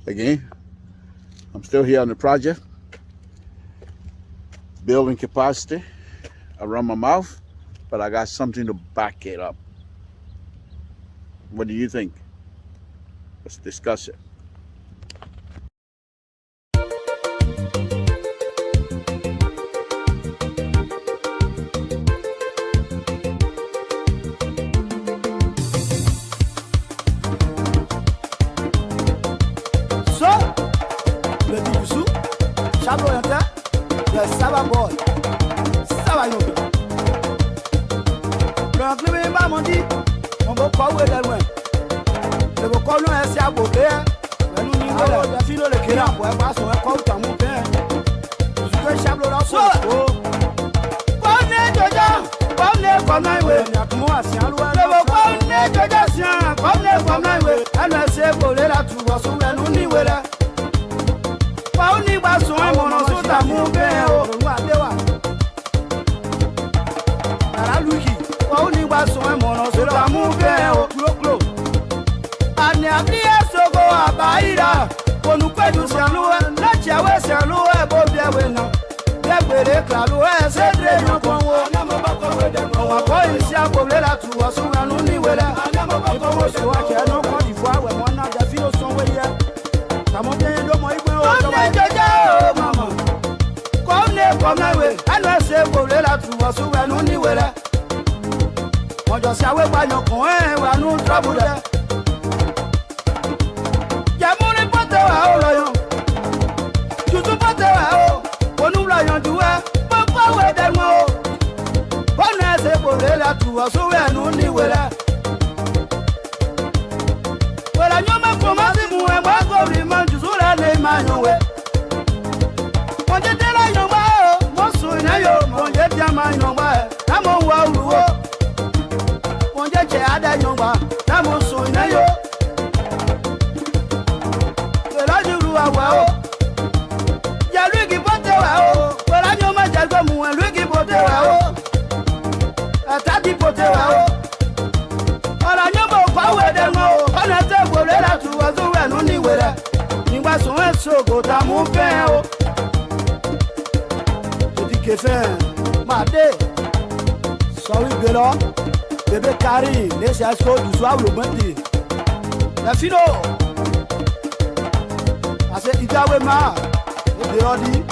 Again, I'm still here on the project, building capacity around my mouth, but I got something to back it up. What do you think? Let's discuss it. Saba boy, Saba yo. Le climat ba mon dit, on va pas où elle loin. Le boko no ese abobe, le nu ni wo le filo le kira, bo e ba so e ko ta mu pe. Su ke shablo la so. Bonne jojo, bonne comme we. Ya tumo asian lu. Le boko ne jojo sian, bonne comme we. Anu ese bo le la tu wo so we nu ni we le. Pa oni ba so e mo no so ta mu pe o. So mono so la move o klo ani abie sogo abaira konu kwedu sianu na chawe sianu e bo bie we na yegbere klalu e sedre yan konwo na mo ba ko we de mo wa ko isi aboble la tu wo so anu ni we la na mo ba ko we so wa ke no ko di fo we mo na da fi o so we ye ta mo bien do mo igbe o so wa jeje o mama ko na we anu se boble la tu wo so anu ni we la on just say we buy no coin, we no trouble there. Ya mo le pote wa o loyon. Tutu pote wa o, onu loyon duwe, mo pa we de mo. Bona se bole la tu o so we no ni we la. We la nyoma ko ma si mu e ma go ri man ju so la le ma yo we. Mo je de la yo ma o, mo so na yo, mo je dia ma yo ma e. Na mo wa ulu o. Che ada nyongba na mo so ina yo la juru awa o ya lugi bote wa o la nyoma jagbo mu lugi bote wa o atadi bote wa o ala nyoma pa we de mo ona te bo le la tu wa so we nu ni we la nigba so en so go ta mu pe o to di ke fe ma de so wi be lo bébé Carré, laissez à ce que du soir le bandit. La fino. Assez Idawema, le Béodi.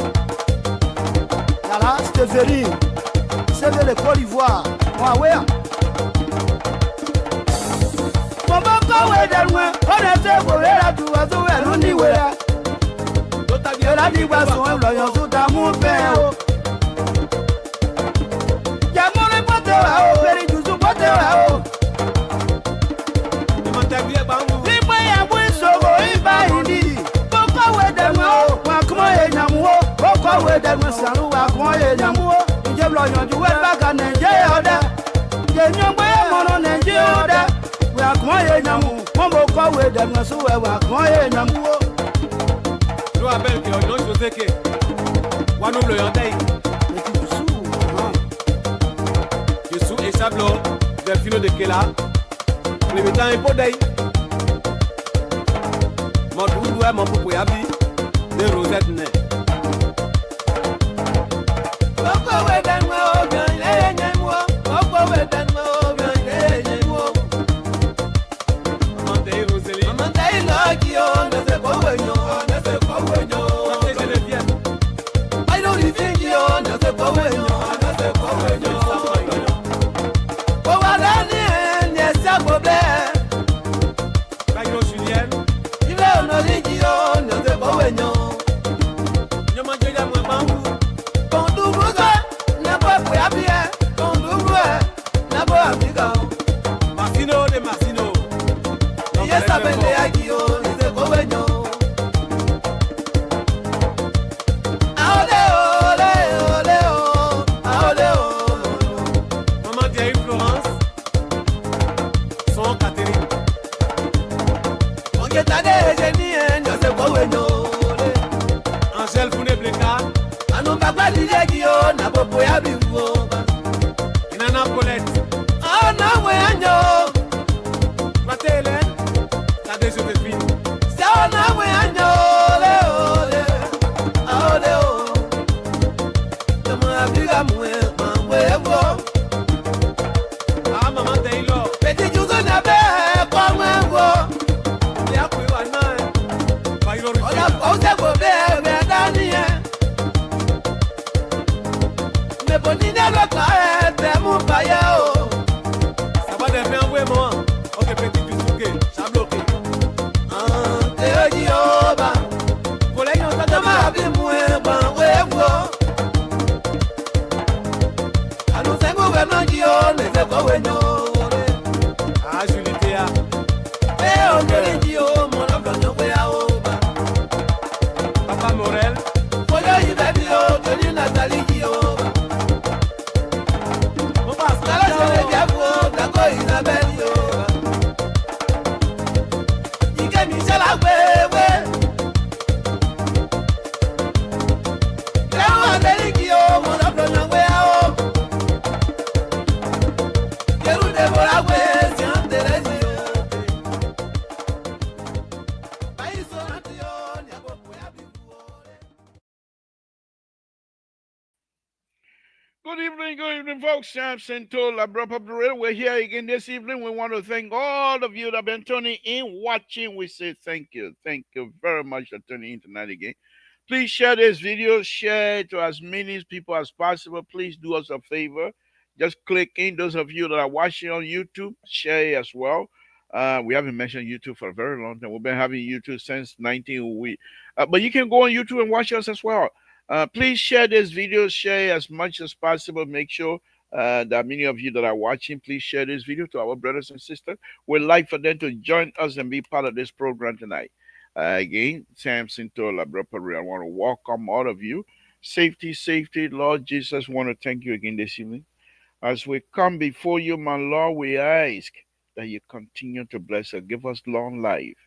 Yala, Stéphanie. C'est de l'école d'Ivoire. Moi, ouais. Mon bon corps est de loin. On était pour la tour, on n'y ouais. La divason, l'oyon sous ta mon père. Yamon le pote à eau, Péri du sous-pote à eau. Libre ya bouille sogo, il va y dire. Pourquoi ouais de moi, moi comment est Namuo? Pourquoi ouais de moi, Salou, à comment est Namuo? Il y a l'oyon du web back à Nigeria. Il y a un moyen mon Nigeria. Oui, à comment est Namu? Mon beau quoi ouais de moi, sous à comment est Namuo? Je rappelle que l'on José que Wanou le Yandai. Je suis et Sablo, des filos de Kela. Les métants et Podei. Mon doudou est mon poupou yabi. De Rosette Né. Pourquoi ouais d'un mot, bien, les moi. Pourquoi ouais d'un mot, bien, les moi. Maman t'es Rosélie. Maman t'es là qui on ne sait pas où non. Good evening, folks. Samson told we're here again this evening. We want to thank all of you that have been tuning in, watching. We say thank you. Thank you very much for tuning in tonight again. Please share this video, share it to as many people as possible. Please do us a favor. Just click in. Those of you that are watching on YouTube, share it as well. We haven't mentioned YouTube for a very long time. We've been having YouTube since 19 but you can go on YouTube and watch us as well. Please share this video, share as much as possible. Make sure that many of you that are watching, please share this video to our brothers and sisters. We'd like for them to join us and be part of this program tonight. Again, Samson told I want to welcome all of you. Safety, Lord Jesus, want to thank you again this evening. As we come before you, my Lord, we ask that you continue to bless us, give us long life.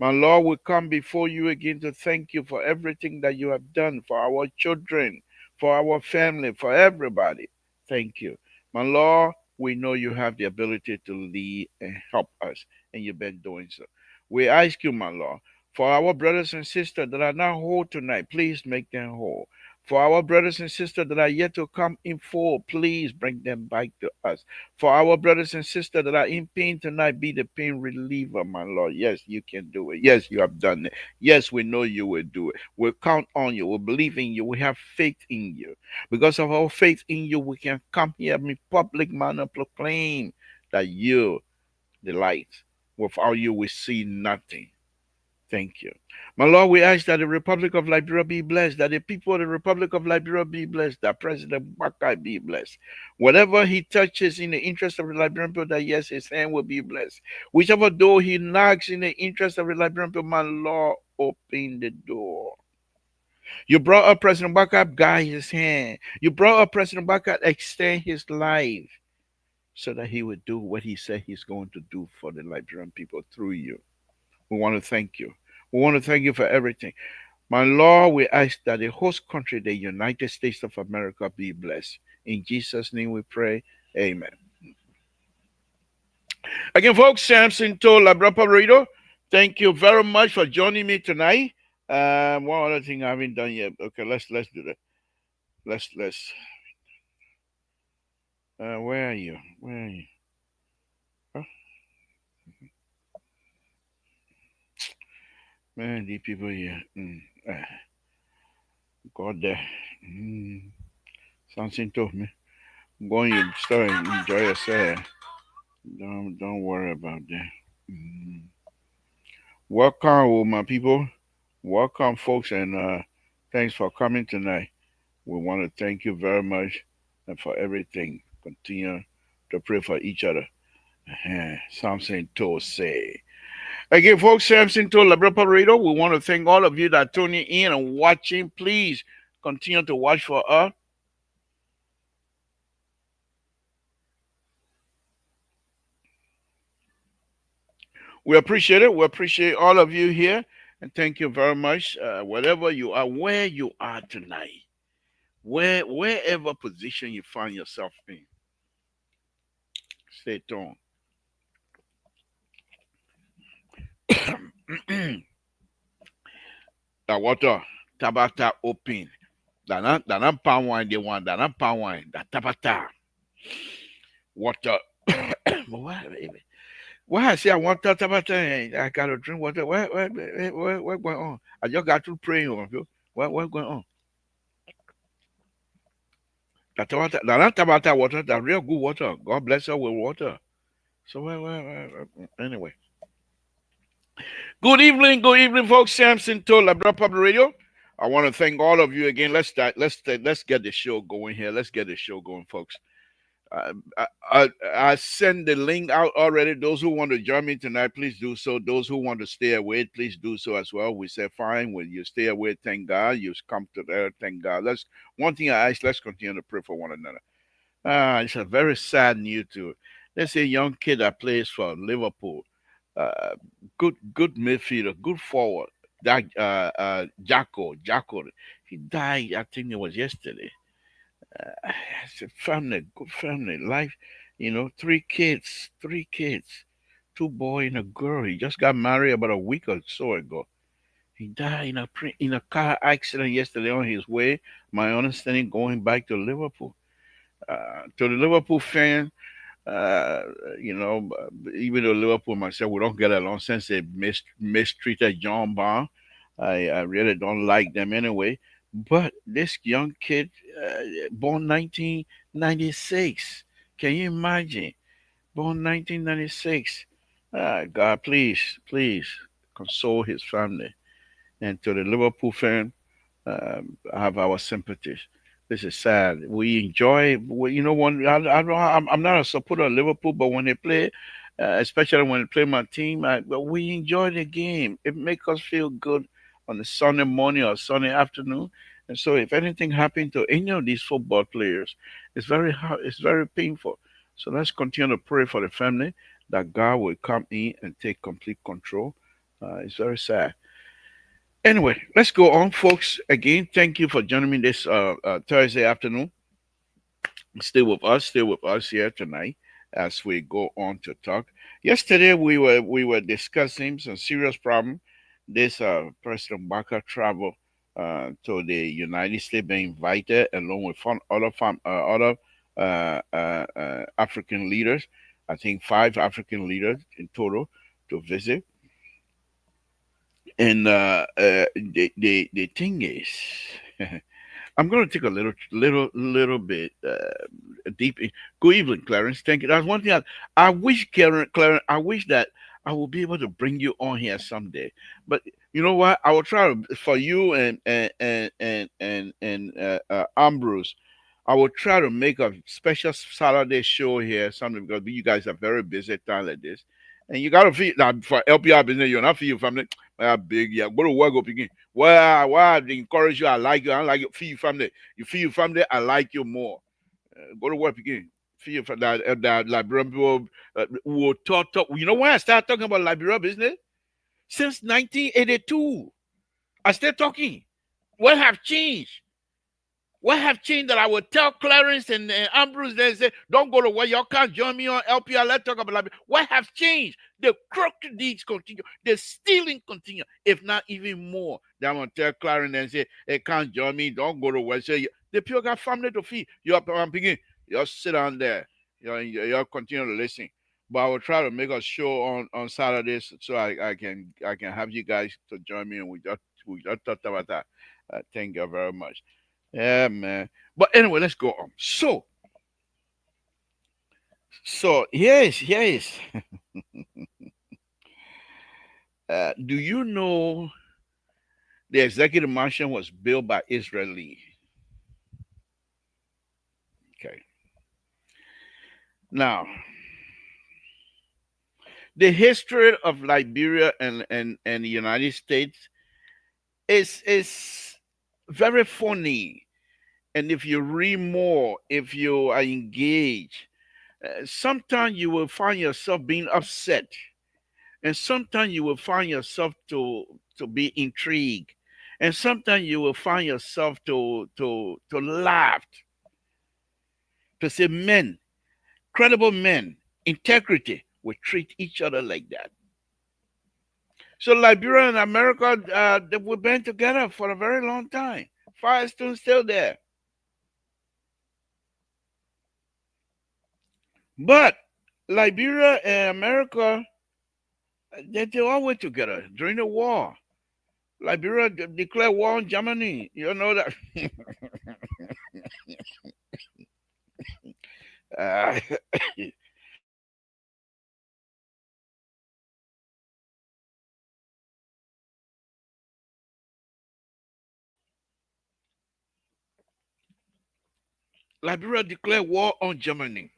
My Lord, we come before you again to thank you for everything that you have done for our children, for our family, for everybody. Thank you. My Lord, we know you have the ability to lead and help us, and you've been doing so. We ask you, my Lord, for our brothers and sisters that are not whole tonight, please make them whole. For our brothers and sisters that are yet to come in full, please bring them back to us. For our brothers and sisters that are in pain tonight, be the pain reliever, my Lord. Yes, you can do it. Yes, you have done it. Yes, we know you will do it. We count on you. We believe in you. We have faith in you. Because of our faith in you, we can come here and in public manner proclaim that you, the light. Without you, we see nothing. Thank you. My Lord, we ask that the Republic of Liberia be blessed, that the people of the Republic of Liberia be blessed, that President Bakai be blessed. Whatever he touches in the interest of the Liberian people, that yes, his hand will be blessed. Whichever door he knocks in the interest of the Liberian people, my Lord, open the door. You brought up President Bakai, guide his hand. You brought up President Bakai, extend his life so that he would do what he said he's going to do for the Liberian people through you. We want to thank you. We want to thank you for everything. My Lord, we ask that the host country, the United States of America, be blessed. In Jesus' name we pray. Amen. Again, folks, Samson told Labra Paredo, thank you very much for joining me tonight. One other thing I haven't done yet. Okay, let's do that. Let's. Where are you? Huh? Man, these people here. God there. Something told me. Go on your story and enjoy yourself. Don't worry about that. Welcome, my people. Welcome, folks, and thanks for coming tonight. We want to thank you very much and for everything. Continue to pray for each other. Samson told say. Again, folks, Samson told Labra Radio. We want to thank all of you that are tuning in and watching. Please continue to watch for us. We appreciate it. We appreciate all of you here. And thank you very much. Wherever you are, where you are tonight, wherever position you find yourself in, stay tuned. The water, tabata open. Dana palm wine, they want dana palm wine, that tabata. Water. Why I say I want to talk about that? I got to drink water. What going on? I just got to pray on you. What going on? That Tabata water, that real good water. God bless her with water. So anyway. Good evening, folks. Samson told Labra Public Radio. I want to thank all of you again. Let's start. Let's get the show going here. Let's get the show going, folks. Uh, I send the link out already. Those who want to join me tonight, please do so. Those who want to stay away, please do so as well. We say fine. When you stay away, thank God. You come to there, thank God. Let's one thing I ask. Let's continue to pray for one another. It's a very sad news too. There's a young kid that plays for Liverpool. Uh, good midfielder, good forward. That Jacko. He died. I think it was yesterday. It's a family, good family life. Three kids, two boy and a girl. He just got married about a week or so ago. He died in a car accident yesterday on his way. My understanding, going back to Liverpool. To the Liverpool fan, uh, even though Liverpool myself, we don't get along since they mistreated John Bond. I really don't like them anyway. But this young kid, born 1996, can you imagine? Born 1996. God, please console his family. And to the Liverpool fan, have our sympathies. This is sad. We enjoy, I'm not a supporter of Liverpool, but when they play, especially when they play my team, but we enjoy the game. It makes us feel good on a Sunday morning or Sunday afternoon. And so, if anything happened to any of these football players, it's very hard, it's very painful. So let's continue to pray for the family that God will come in and take complete control. It's very sad. Anyway, let's go on, folks. Again, thank you for joining me this Thursday afternoon. Stay with us here tonight as we go on to talk. Yesterday we were discussing some serious problem. This President Barker travel to the United States, being invited along with other African leaders. I think five African leaders in total to visit. And the thing is, I'm going to take a little bit deep. Good evening, Clarence. Thank you. That's one thing I wish, Clarence. I wish that I will be able to bring you on here someday. But you know what? I will try for you and Ambrose. I will try to make a special Saturday show here, something because you guys are very busy at time like this, and you gotta feel that for LPR business. You're not for your family. Big, yeah. Go to work up again. Why they encourage you? I like you. I like you. Feel your family. You feel your family. I like you more. Go to work again. Feel your that Liberia people will talk. You know why I started talking about Liberia business? Since 1982, I still talking. What have changed? What have changed that I would tell Clarence and Ambrose they say, don't go to where y'all can't join me on LPR. Let's talk about life. What have changed? The crooked deeds continue. The stealing continue. If not even more. Then I'm going to tell Clarence and say, hey, can't join me. Don't go to where. Say, the people got family to feed. I'm beginning. Y'all sit down there. Y'all continue to listen. But I will try to make a show on Saturdays so I can have you guys to join me and we just talked about that. Thank you very much. Yeah, man. But anyway, let's go on. So here is. Do you know the executive mansion was built by Israeli? Okay. Now, the history of Liberia and the United States is very funny. And if you read more, if you are engaged, sometimes you will find yourself being upset, and sometimes you will find yourself to be intrigued, and sometimes you will find yourself to laugh, to say men, credible men, integrity will treat each other like that. So Liberia and America, we've been together for a very long time. Firestone's still there, but Liberia and America. They always together during the war. Liberia declared war on Germany. You know that. uh, Liberia declared war on Germany.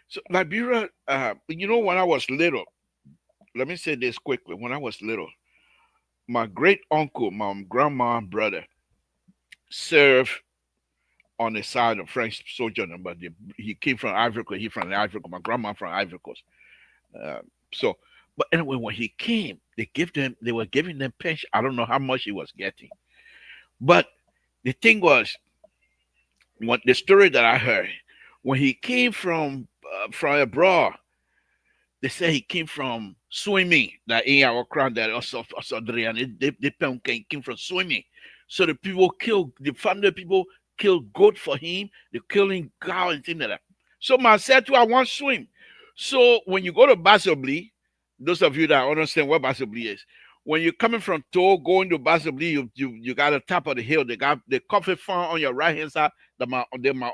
So Liberia, when I was little, let me say this quickly. When I was little, my great uncle, my grandma, brother served on the side of French soldier, but he came from Ivory Coast. He from Ivory Coast. My grandma from Ivory Coast. Uh, so, but anyway, when he came, they were giving them pension. I don't know how much he was getting, but the thing was, what the story that I heard, when he came from abroad, they say he came from swimming. That in our crowd that also they came from swimming. So the people killed the family people killed goat for him. They killing cow and things like that. So my said to I want swim. So when you go to Basabli, those of you that understand what Basabli is, when you're coming from Togo going to Basabli, you got the top of the hill. They got the coffee farm on your right hand side. My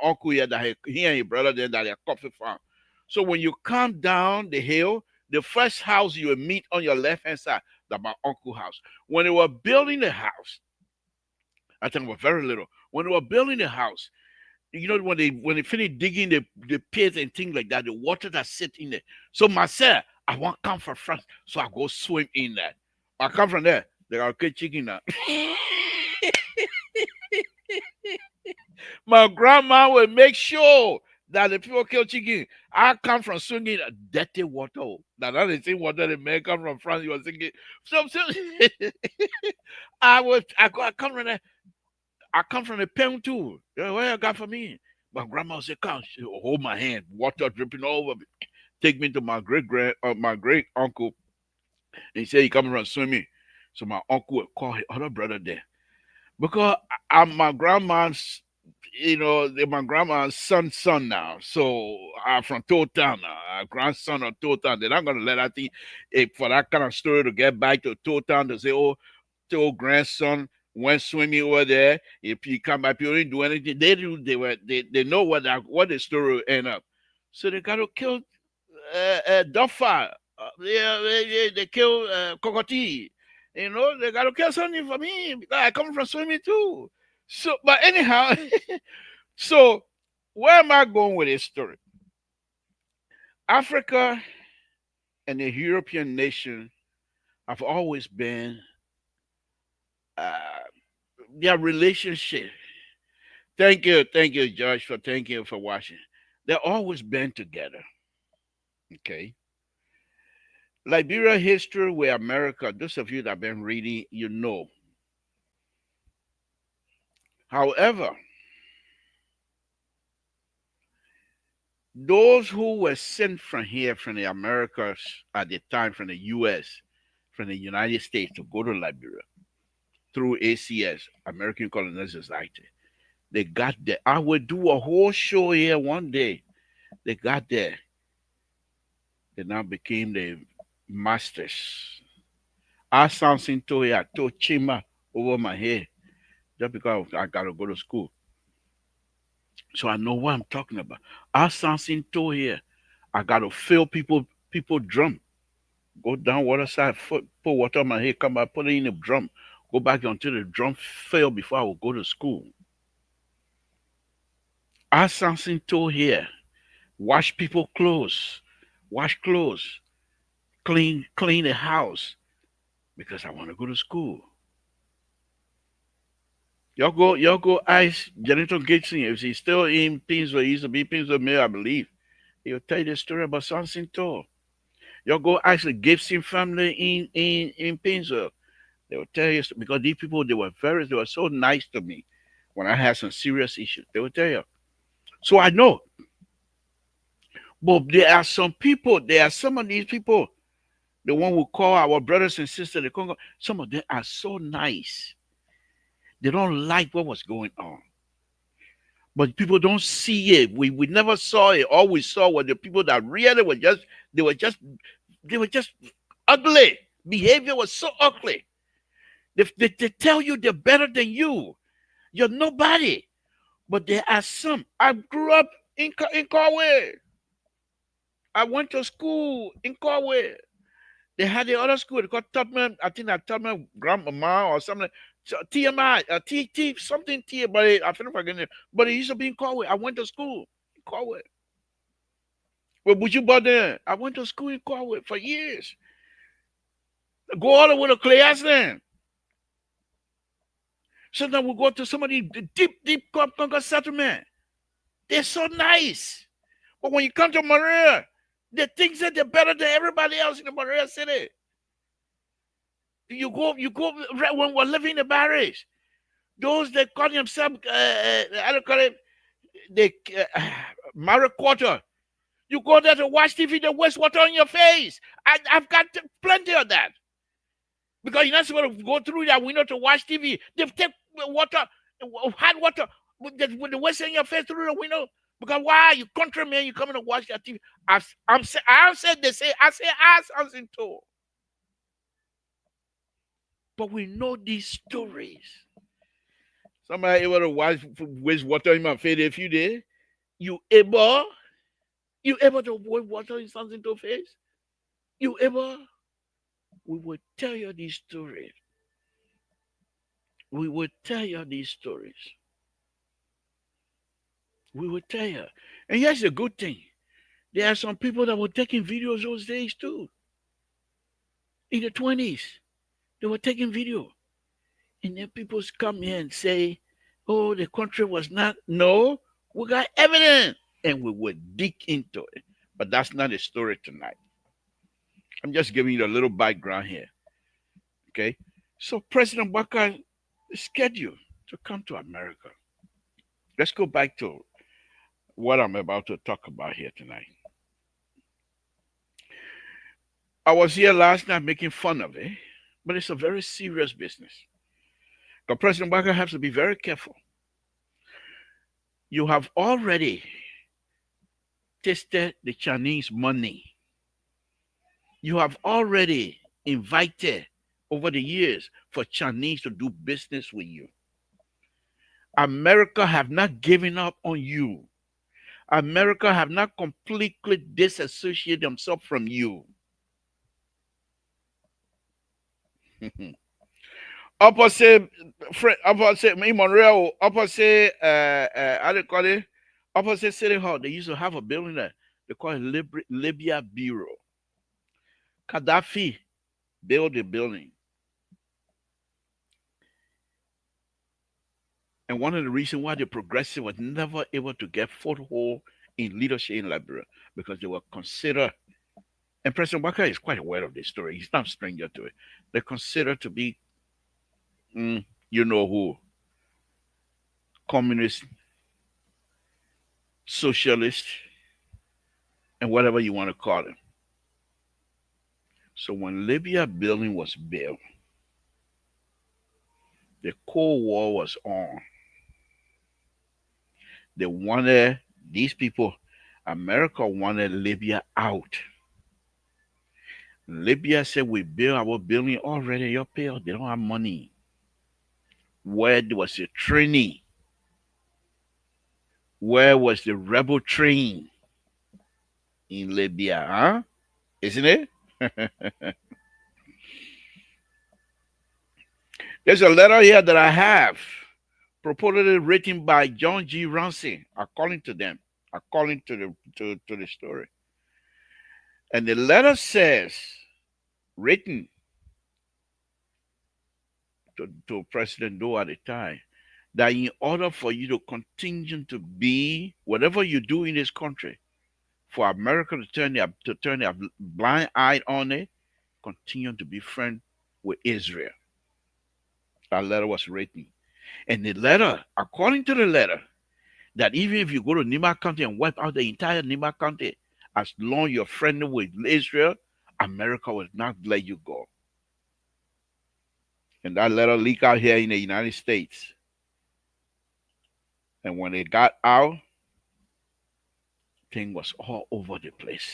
uncle here that he and his brother there that are coffee farm. So when you come down the hill, the first house you will meet on your left hand side, that's my uncle's house. When they were building the house, I think it was very little. When they were building the house, when they finish digging the pits and things like that, the water that sit in there. So myself, I want come from France, so I go swim in that. I come from there, they got good chicken now. My grandma will make sure that the people kill chicken. I come from swinging a dirty water. Now that is the same water the man come from France. He was thinking. So I come from there. I come from the pen too. Yeah, what you got for me? My grandma said, "Come." She would hold my hand, water dripping all over me. Take me to my great uncle. And he said he coming from swimming. So my uncle would call his other brother there because I'm my grandma's. My grandma's son now. So I'm from Totown now. Grandson of Totown. They're not gonna let that thing for that kind of story to get back to Totown to say, oh, your grandson went swimming over there. If he come back, people didn't do anything. They know what the story will end up. So they got to kill Duffer. They kill Cocotti. They got to kill something for me because I come from swimming too. So, but anyhow, so where am I going with this story? Africa and the European nation have always been uh, their relationship. Thank you, Josh, for thank you for watching. They've always been together. Okay. Liberia history with America, those of you that have been reading, you know. However, those who were sent from here, from the Americas at the time, from the US, from the United States to go to Liberia through ACS, American Colonial Society, they got there. I will do a whole show here one day. They got there. They now became the masters. I Samson told I told Chima over my head just because I gotta go to school. So I know what I'm talking about. I Samson told here, I gotta fill people drum. Go down water side, put water on my head, come back, put it in the drum, go back until the drum fill before I will go to school. I Samson told here, wash people clothes, wash clothes, clean the house because I want to go to school. Y'all go ask Janitor Gibson if he's still in Painesville. He used to be Painesville Mayor, I believe. He'll tell you the story about Samson Tour. Y'all go ask the Gibson family in Painesville. They will tell you because these people they were so nice to me when I had some serious issues. They will tell you. So I know. But there are some of these people, the one we call our brothers and sisters, the Congo, some of them are so nice. They don't like what was going on. But people don't see it. We never saw it. All we saw were the people that really were just They were just ugly. Behavior was so ugly. They tell you they're better than you. You're nobody. But there are some. I grew up in Corway. I went to school in Corway. They had the other school. They called Tubman. I think that Tubman Grandma or something. So TMI, something T. But I feel forgetting it. But it used to be in Corway. I went to school in Corway. Well, would you bother? I went to school in Corway for years. Go all the way to Clay Island. Sometimes we go to some of the deep Concord settlement. They're so nice. But when you come to Maria, they think that they're better than everybody else in the Maria city. You go right when we're living in the barracks. Those that call themselves, I don't call it, the Mara Quarter. You go there to watch TV, they waste water on your face. I've got plenty of that. Because you're not supposed to go through that window to watch TV. They take water, hot water, with the waste in your face through the window. Because why? You country man, you coming to watch that TV. I said they say, I say, I something too. But we know these stories. Somebody able to watch waste water in my face if you did. You able? You able to waste water in something to face? You able? We will tell you these stories. We will tell you these stories. We will tell you. And here's the good thing. There are some people that were taking videos those days too. In the 20s, they were taking video. And then people come here and say, oh, the country was not. No, we got evidence. And we will dig into it. But that's not the story tonight. I'm just giving you a little background here. Okay? So President Walker is scheduled to come to America. Let's go back to what I'm about to talk about here tonight. I was here last night making fun of it, but it's a very serious business. But President Walker has to be very careful. You have already tasted the Chinese money. You have already invited over the years for Chinese to do business with you. America have not given up on you. America have not completely disassociated themselves from you. Opposite, opposite me, Monreal, opposite, how do you call it? Opposite City Hall, they used to have a building there. They call it Libya Bureau. Gaddafi built the building. And one of the reasons why the progressive was never able to get foothold in leadership in Liberia because they were considered, and President Walker is quite aware of this story. He's not a stranger to it. They're considered to be, you know who, communist, socialist, and whatever you want to call them. So when Libya building was built, the Cold War was on. They wanted these people, America wanted Libya out. Libya said, we build our building already, you pay, they don't have money. Where was the training? Where was the rebel train? In Libya, huh? Isn't it? There's a letter here that I have, purportedly written by John G. Ramsey, according to them, according to the story. And the letter says, written to President Doe at the time, that in order for you to continue to be whatever you do in this country, for America to turn their blind eye on it, continue to be friend with Israel. That letter was written. And the letter, according to the letter, that even if you go to Nima County and wipe out the entire Nima County, as long as you're friendly with Israel, America will not let you go. And that letter leaked out here in the United States. And when it got out, thing was all over the place.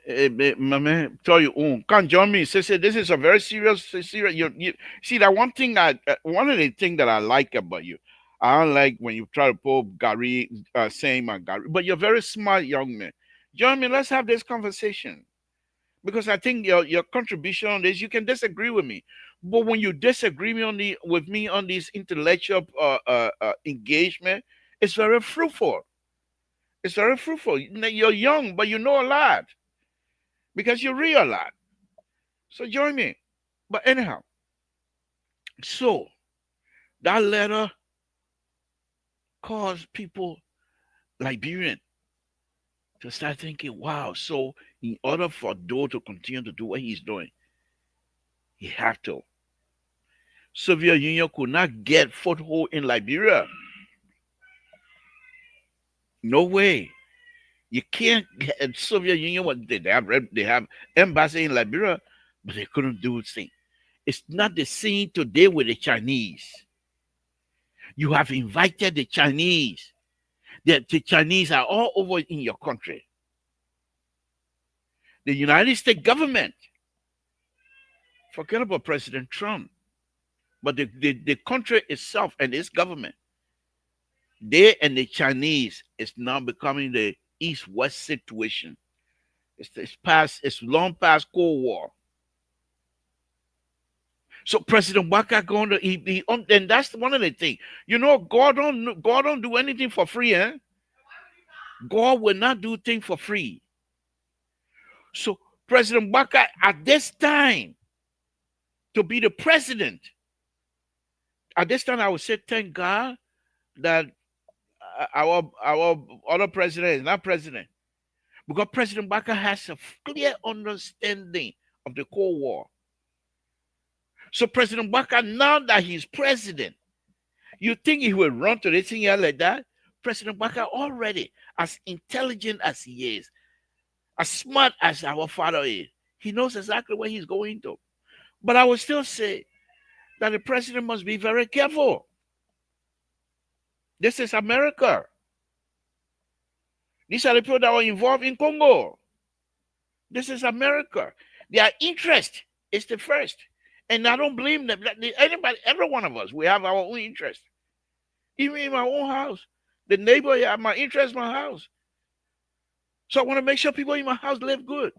My man, tell you, can't join me. Say, this is a very serious. You see that one thing one of the things that I like about you, I don't like when you try to pull Gary, saying my Gary, but you're very smart, young man. Join me. Let's have this conversation because I think your contribution on this, you can disagree with me, but when you disagree with me on this intellectual engagement, it's very fruitful. It's very fruitful. You're young, but you know a lot because you read a lot. So join me. But anyhow, so that letter caused people, Liberian, to start thinking, wow, so in order for Doe to continue to do what he's doing, he had to. Soviet Union could not get foothold in Liberia. No way. You can't get Soviet Union. They have embassy in Liberia, but they couldn't do the thing. It's not the same today with the Chinese. You have invited the Chinese. The Chinese are all over in your country. The United States government, forget about President Trump, but the country itself and its government, they and the Chinese is now becoming the East-West situation. It's long past Cold War. So President Waka going to and that's one of the things. You know, God don't do anything for free, eh? God will not do things for free. So President Waka at this time to be the president, at this time I would say thank God that our other president is not president. Because President Waka has a clear understanding of the Cold War. So President Waka, now that he's president, you think he will run to this thing here like that? President Waka already, as intelligent as he is, as smart as our father is, he knows exactly where he's going to. But I would still say that the president must be very careful. This is America. These are the people that were involved in Congo. This is America. Their interest is the first. And I don't blame them. Anybody, every one of us, we have our own interest. Even in my own house. The neighbor, yeah, my interest, my house. So I want to make sure people in my house live good.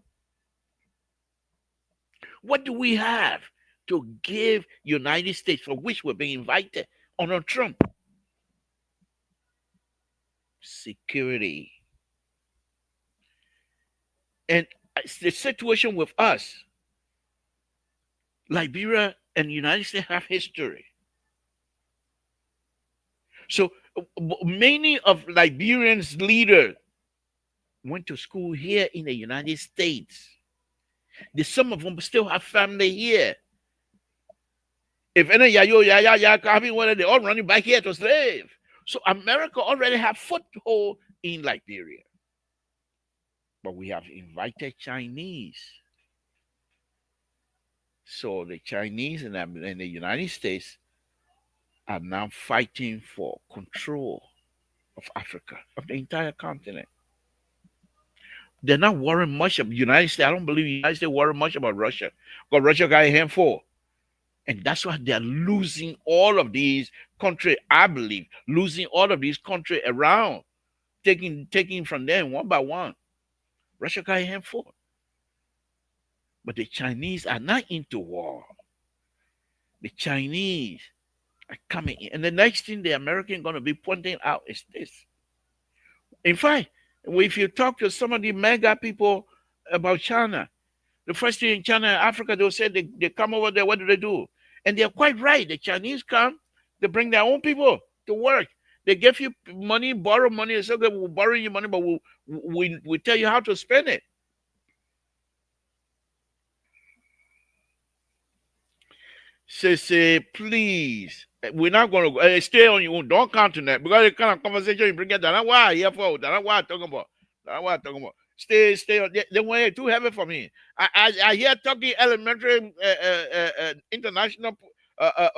What do we have to give United States for which we're being invited on Trump? Security. And the situation with us, Liberia and the United States have history. So many of Liberians' leaders went to school here in the United States. Some of them still have family here. If any they all running back here to slave. So America already have foothold in Liberia. But we have invited Chinese. So the Chinese and the United States are now fighting for control of Africa, of the entire continent. They're not worrying much about the United States. I don't believe the United States worry much about Russia. Because Russia got a handful. And that's why they're losing all of these countries, I believe, losing all of these countries around, taking from them one by one. Russia got a handful. But the Chinese are not into war. The Chinese are coming in. And the next thing the American going to be pointing out is this. In fact, if you talk to some of the mega people about China, the first thing in China and Africa, they'll say they come over there, what do they do? And they're quite right. The Chinese come, they bring their own people to work. They give you money, borrow money. It's okay, we'll borrow you money, but we'll tell you how to spend it. Say, please, we're not going to stay on your own. Don't count on that because the kind of conversation you bring it down. That's why I'm here for. That's why I'm talking about. That's why I'm talking about. Stay on. They want too heavy for me. I hear talking elementary, international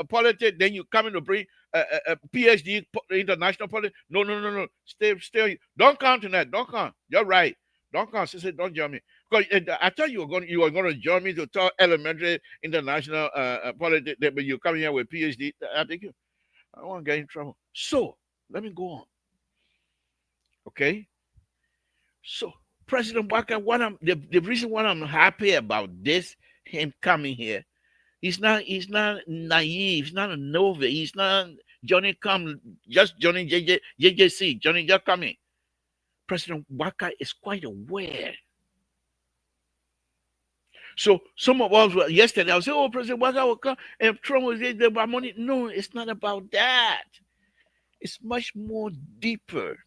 politics. Then you come in to bring PhD international politics. No. Stay. Don't count on that. Don't count. You're right. Don't come. She said, don't join me. Because I thought you were going to join me to talk elementary international politics, but you come here with PhD. I think I don't want to get in trouble. So let me go on. Okay. So President Walker, the reason why I'm happy about this, him coming here, he's not naive, he's not a novice, he's not Johnny come just Johnny JJC, Johnny just coming. President Walker is quite aware. So some of us were yesterday, I was saying, oh, President Walker will come and Trump will get the money. No, it's not about that. It's much more deeper.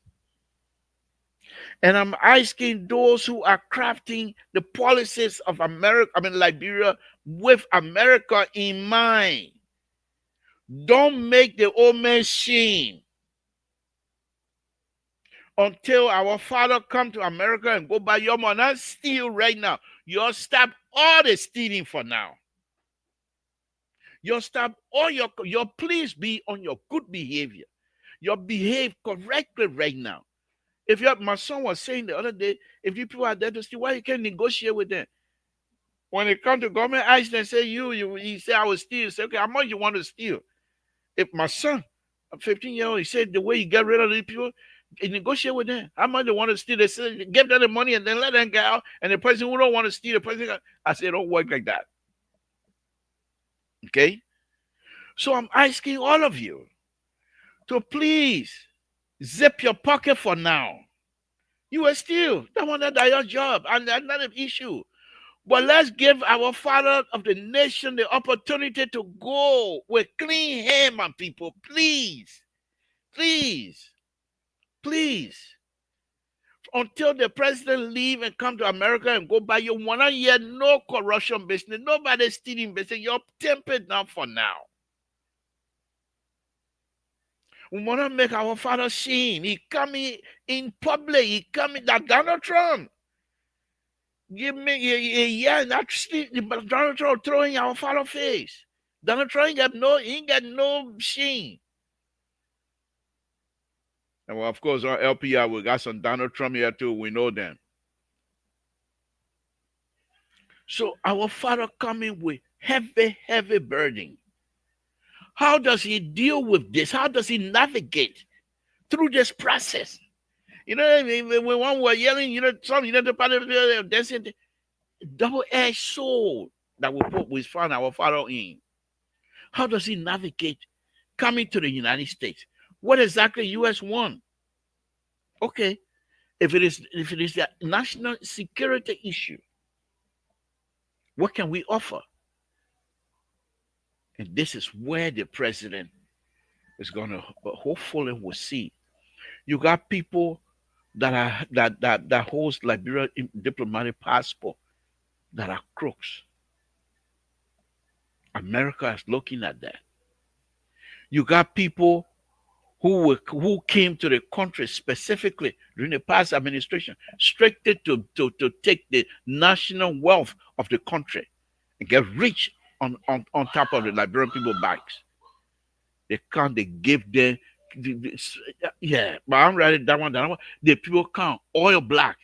And I'm asking those who are crafting the policies of America, Liberia, with America in mind. Don't make the old man shame until our father come to America and go buy your money. Not steal right now. You'll stop all the stealing for now. You'll stop all your please be on your good behavior. You behave correctly right now. If my son was saying the other day, if you people are there to steal, why you can't negotiate with them? When it comes to government action and say he say I will steal, say, okay, how much you want to steal? If my son, a 15-year-old, he said the way you get rid of these people, you negotiate with them. How much they want to steal? They say give them the money and then let them get out. And the person who don't want to steal, the person, I say don't work like that. Okay? So I'm asking all of you to please zip your pocket for now. You are still that one that your job, and that's not an issue. But let's give our father of the nation the opportunity to go with clean hands, my people. Please, please, please. Until the president leave and come to America and go by, you want to hear no corruption business, nobody stealing business. You're tempered now for now. We want to make our father seen. He coming in public. He coming that Donald Trump. Give me yeah, actually Donald Trump throwing our father face. Donald Trump he ain't got no shame. And well, of course, on LPR we got some Donald Trump here too. We know them. So our father coming with heavy, heavy burden. How does he deal with this? How does he navigate through this process? You know, when one were yelling, the part of the dancing, double-edged sword that we found our father in. How does he navigate coming to the United States? What exactly U.S. want? Okay, if it is a national security issue, what can we offer? And this is where the president is going to hopefully will see. You got people that holds Liberia diplomatic passport that are crooks. America is looking at that. You got people who came to the country specifically during the past administration, strictly to take the national wealth of the country and get rich on top of the Liberian people backs. They can't, they give them, yeah, but I'm writing that one down. The people count oil black.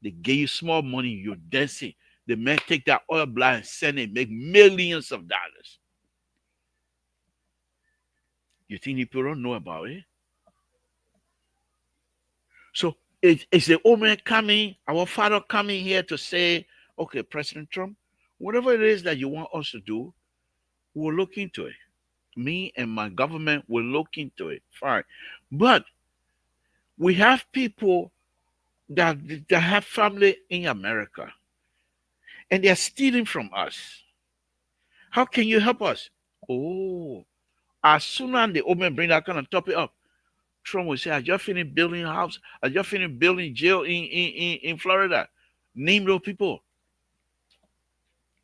They give you small money, you're dancing. The men take that oil black and send it, make millions of dollars. You think people don't know about it? So it's the old man coming, our father coming here to say, okay, President Trump, whatever it is that you want us to do, we'll look into it. Me and my government will look into it. Fine. But we have people that have family in America and they're stealing from us. How can you help us? Oh, as soon as the old man bring that kind of topic up, Trump will say, I just finished building a house. I just finished building jail in Florida. Name those people.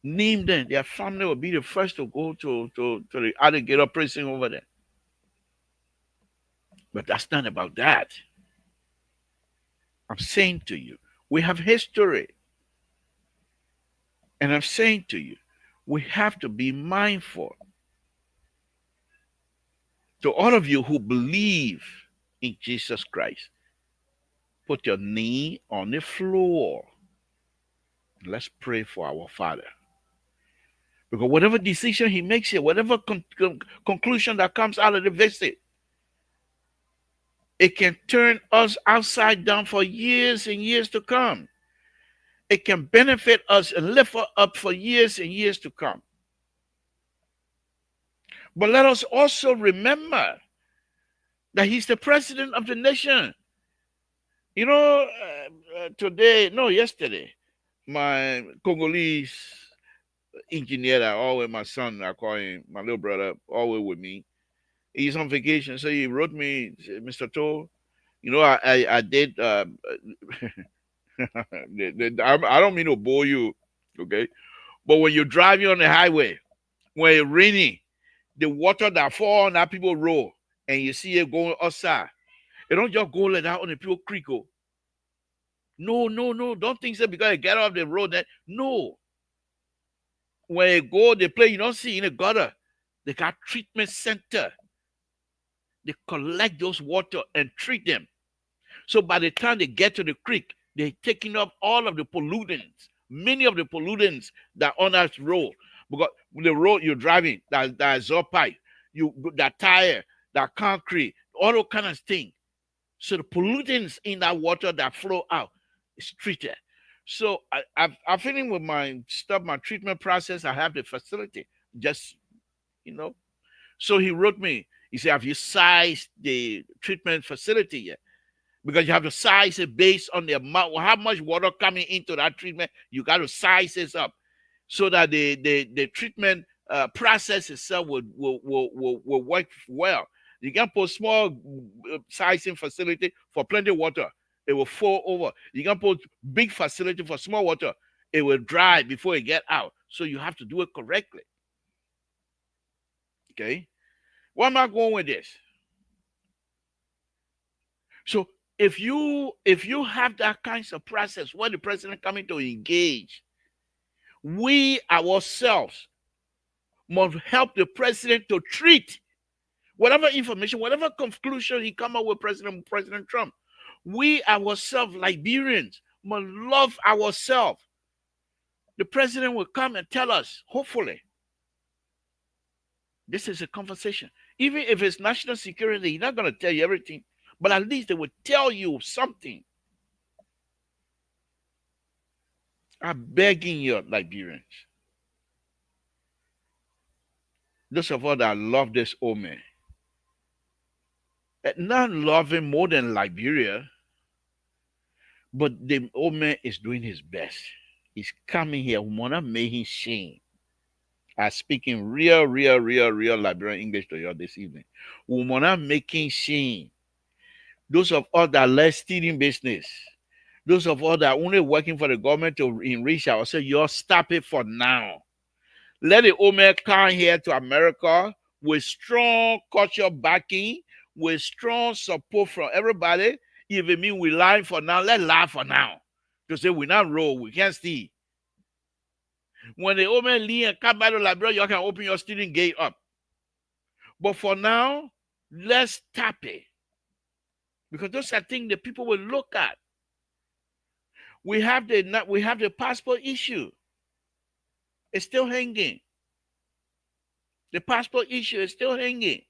Name them. Their family will be the first to go to the alligator prison over there. But that's not about that. I'm saying to you, we have history. And I'm saying to you, we have to be mindful. To all of you who believe in Jesus Christ, Put your knee on the floor. Let's pray for our Father. Because whatever decision he makes here, whatever conclusion that comes out of the visit, it can turn us upside down for years and years to come. It can benefit us and lift us up for years and years to come. But let us also remember that he's the president of the nation. You know, yesterday, my Congolese engineer that always my son, I call him, my little brother, always with me. He's on vacation, so he wrote me, Mr. To, I did. I don't mean to bore you, okay? But when you're driving on the highway, when it's raining, the water that fall on that people road, and you see it going outside, it don't just go like that on the people creek. Oh. No, no, no. Don't think so because it get off the road. No. When it go, they play, you don't see in the gutter. They got treatment center. They collect those water and treat them. So by the time they get to the creek, they're taking up all of the pollutants, many of the pollutants that on that road. Because the road you're driving, that exhaust pipe, that tire, that concrete, all those kind of things. So the pollutants in that water that flow out is treated. So I'm feeling with my stuff, my treatment process, I have the facility. Just, So he wrote me, he said, have you sized the treatment facility yet? Because you have to size it based on the amount, how much water coming into that treatment. You got to size this up so that the treatment process itself will work well. You can put small sizing facility for plenty of water, it will fall over. You can put big facility for small water, it will dry before it get out. So you have to do it correctly. Okay, where am I going with this? So if you have that kinds of process where the president coming to engage, we ourselves must help the president to treat whatever information, whatever conclusion he come up with, President Trump. We ourselves, Liberians, must love ourselves. The president will come and tell us, hopefully, this is a conversation. Even if it's national security, he's not going to tell you everything, but at least they will tell you something. I'm begging you, Liberians. Those of us that love this old man, not loving more than Liberia, but the old man is doing his best. He's coming here. We want to make him shame. I'm speaking real Liberian English to you this evening. We want to make him shame. Those of us that less stealing business, those of us that only working for the government to enrich ourselves, you stop it for now. Let the old man come here to America with strong cultural backing, with strong support from everybody. If it means we lie for now, let's lie for now. To say we're not roll, we can't steal. When the old man leave and come back to Liberia, you can open your stealing gate up. But for now, let's stop it. Because those are things that people will look at. We have the passport issue. It's still hanging. The passport issue is still hanging.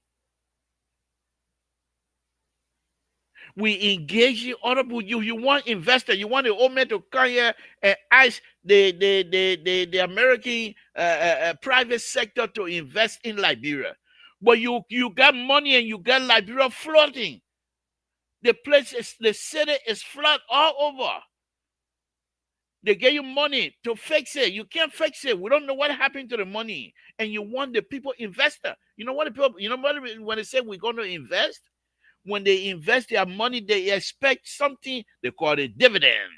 We engage in other people. You want investor, you want the old man to come here and ask the American private sector to invest in Liberia. But you got money and you got Liberia floating. The city is flat all over. They get you money to fix it. You can't fix it. We don't know what happened to the money. And you want the people investor. You know what when they say we're going to invest? When they invest their money, they expect something, they call it dividend.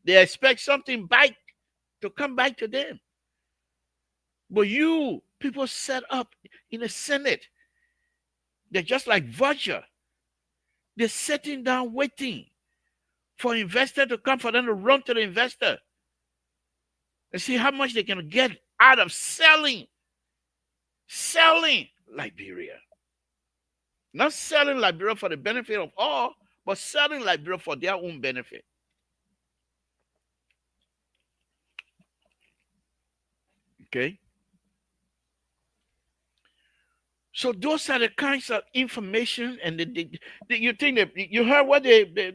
They expect something back to come back to them. But you, people set up in the Senate, they're just like vulture. They're sitting down waiting for investor to come, for them to run to the investor and see how much they can get out of selling Liberia. Not selling Liberia for the benefit of all, but selling Liberia for their own benefit. Okay. So those are the kinds of information, and you think that you heard what the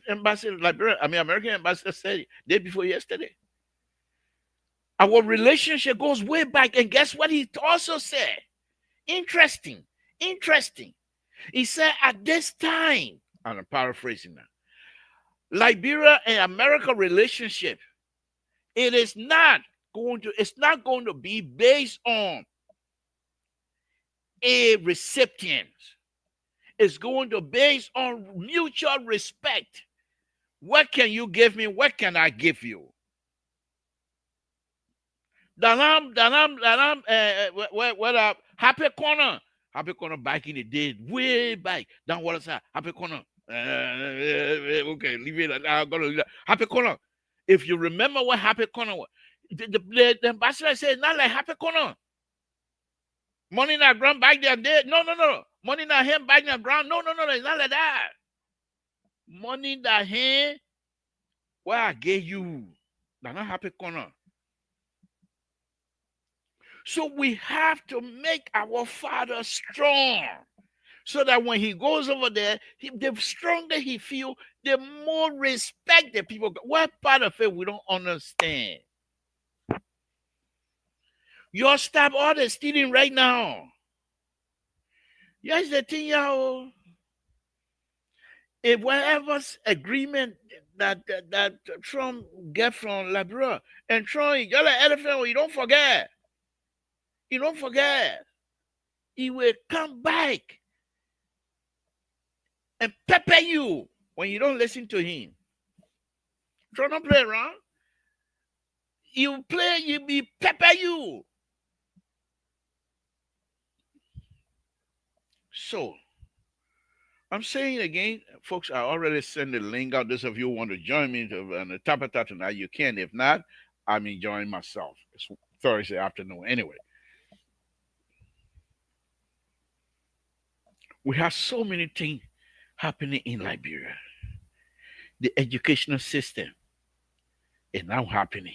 ambassador Liberia, I mean American ambassador said day before yesterday. Our relationship goes way back, and guess what he also said? Interesting, interesting. He said at this time, and I'm paraphrasing now, Liberia and America relationship, it's not going to be based on a recipient. It's going to based on mutual respect. What can you give me? What can I give you? What up? Happy corner back in the day, way back. Down what is that? Happy corner. Okay, leave it. I'm gonna leave that. Happy corner. If you remember what happy corner was, the ambassador said not like happy corner. Money not ground back there. No. Money not him back in the ground. No. It's not like that. Money that hand where I gave you. That's not happy corner. So we have to make our Father strong, so that when he goes over there, the stronger he feel, the more respect the people. What part of it we don't understand? Your stop order stealing right now. Yes, the thing, y'all. If whatever's agreement that Trump get from Liberia, and Trump, you're like elephant, you don't forget. You don't forget. He will come back and pepper you when you don't listen to him. Trump don't play around. You play, you be pepper you. So I'm saying again, folks, I already sent the link out. Those of you who want to join me on the top of that tonight, you can. If not, I'm enjoying myself. It's Thursday afternoon anyway. We have so many things happening in Liberia. The educational system is now happening.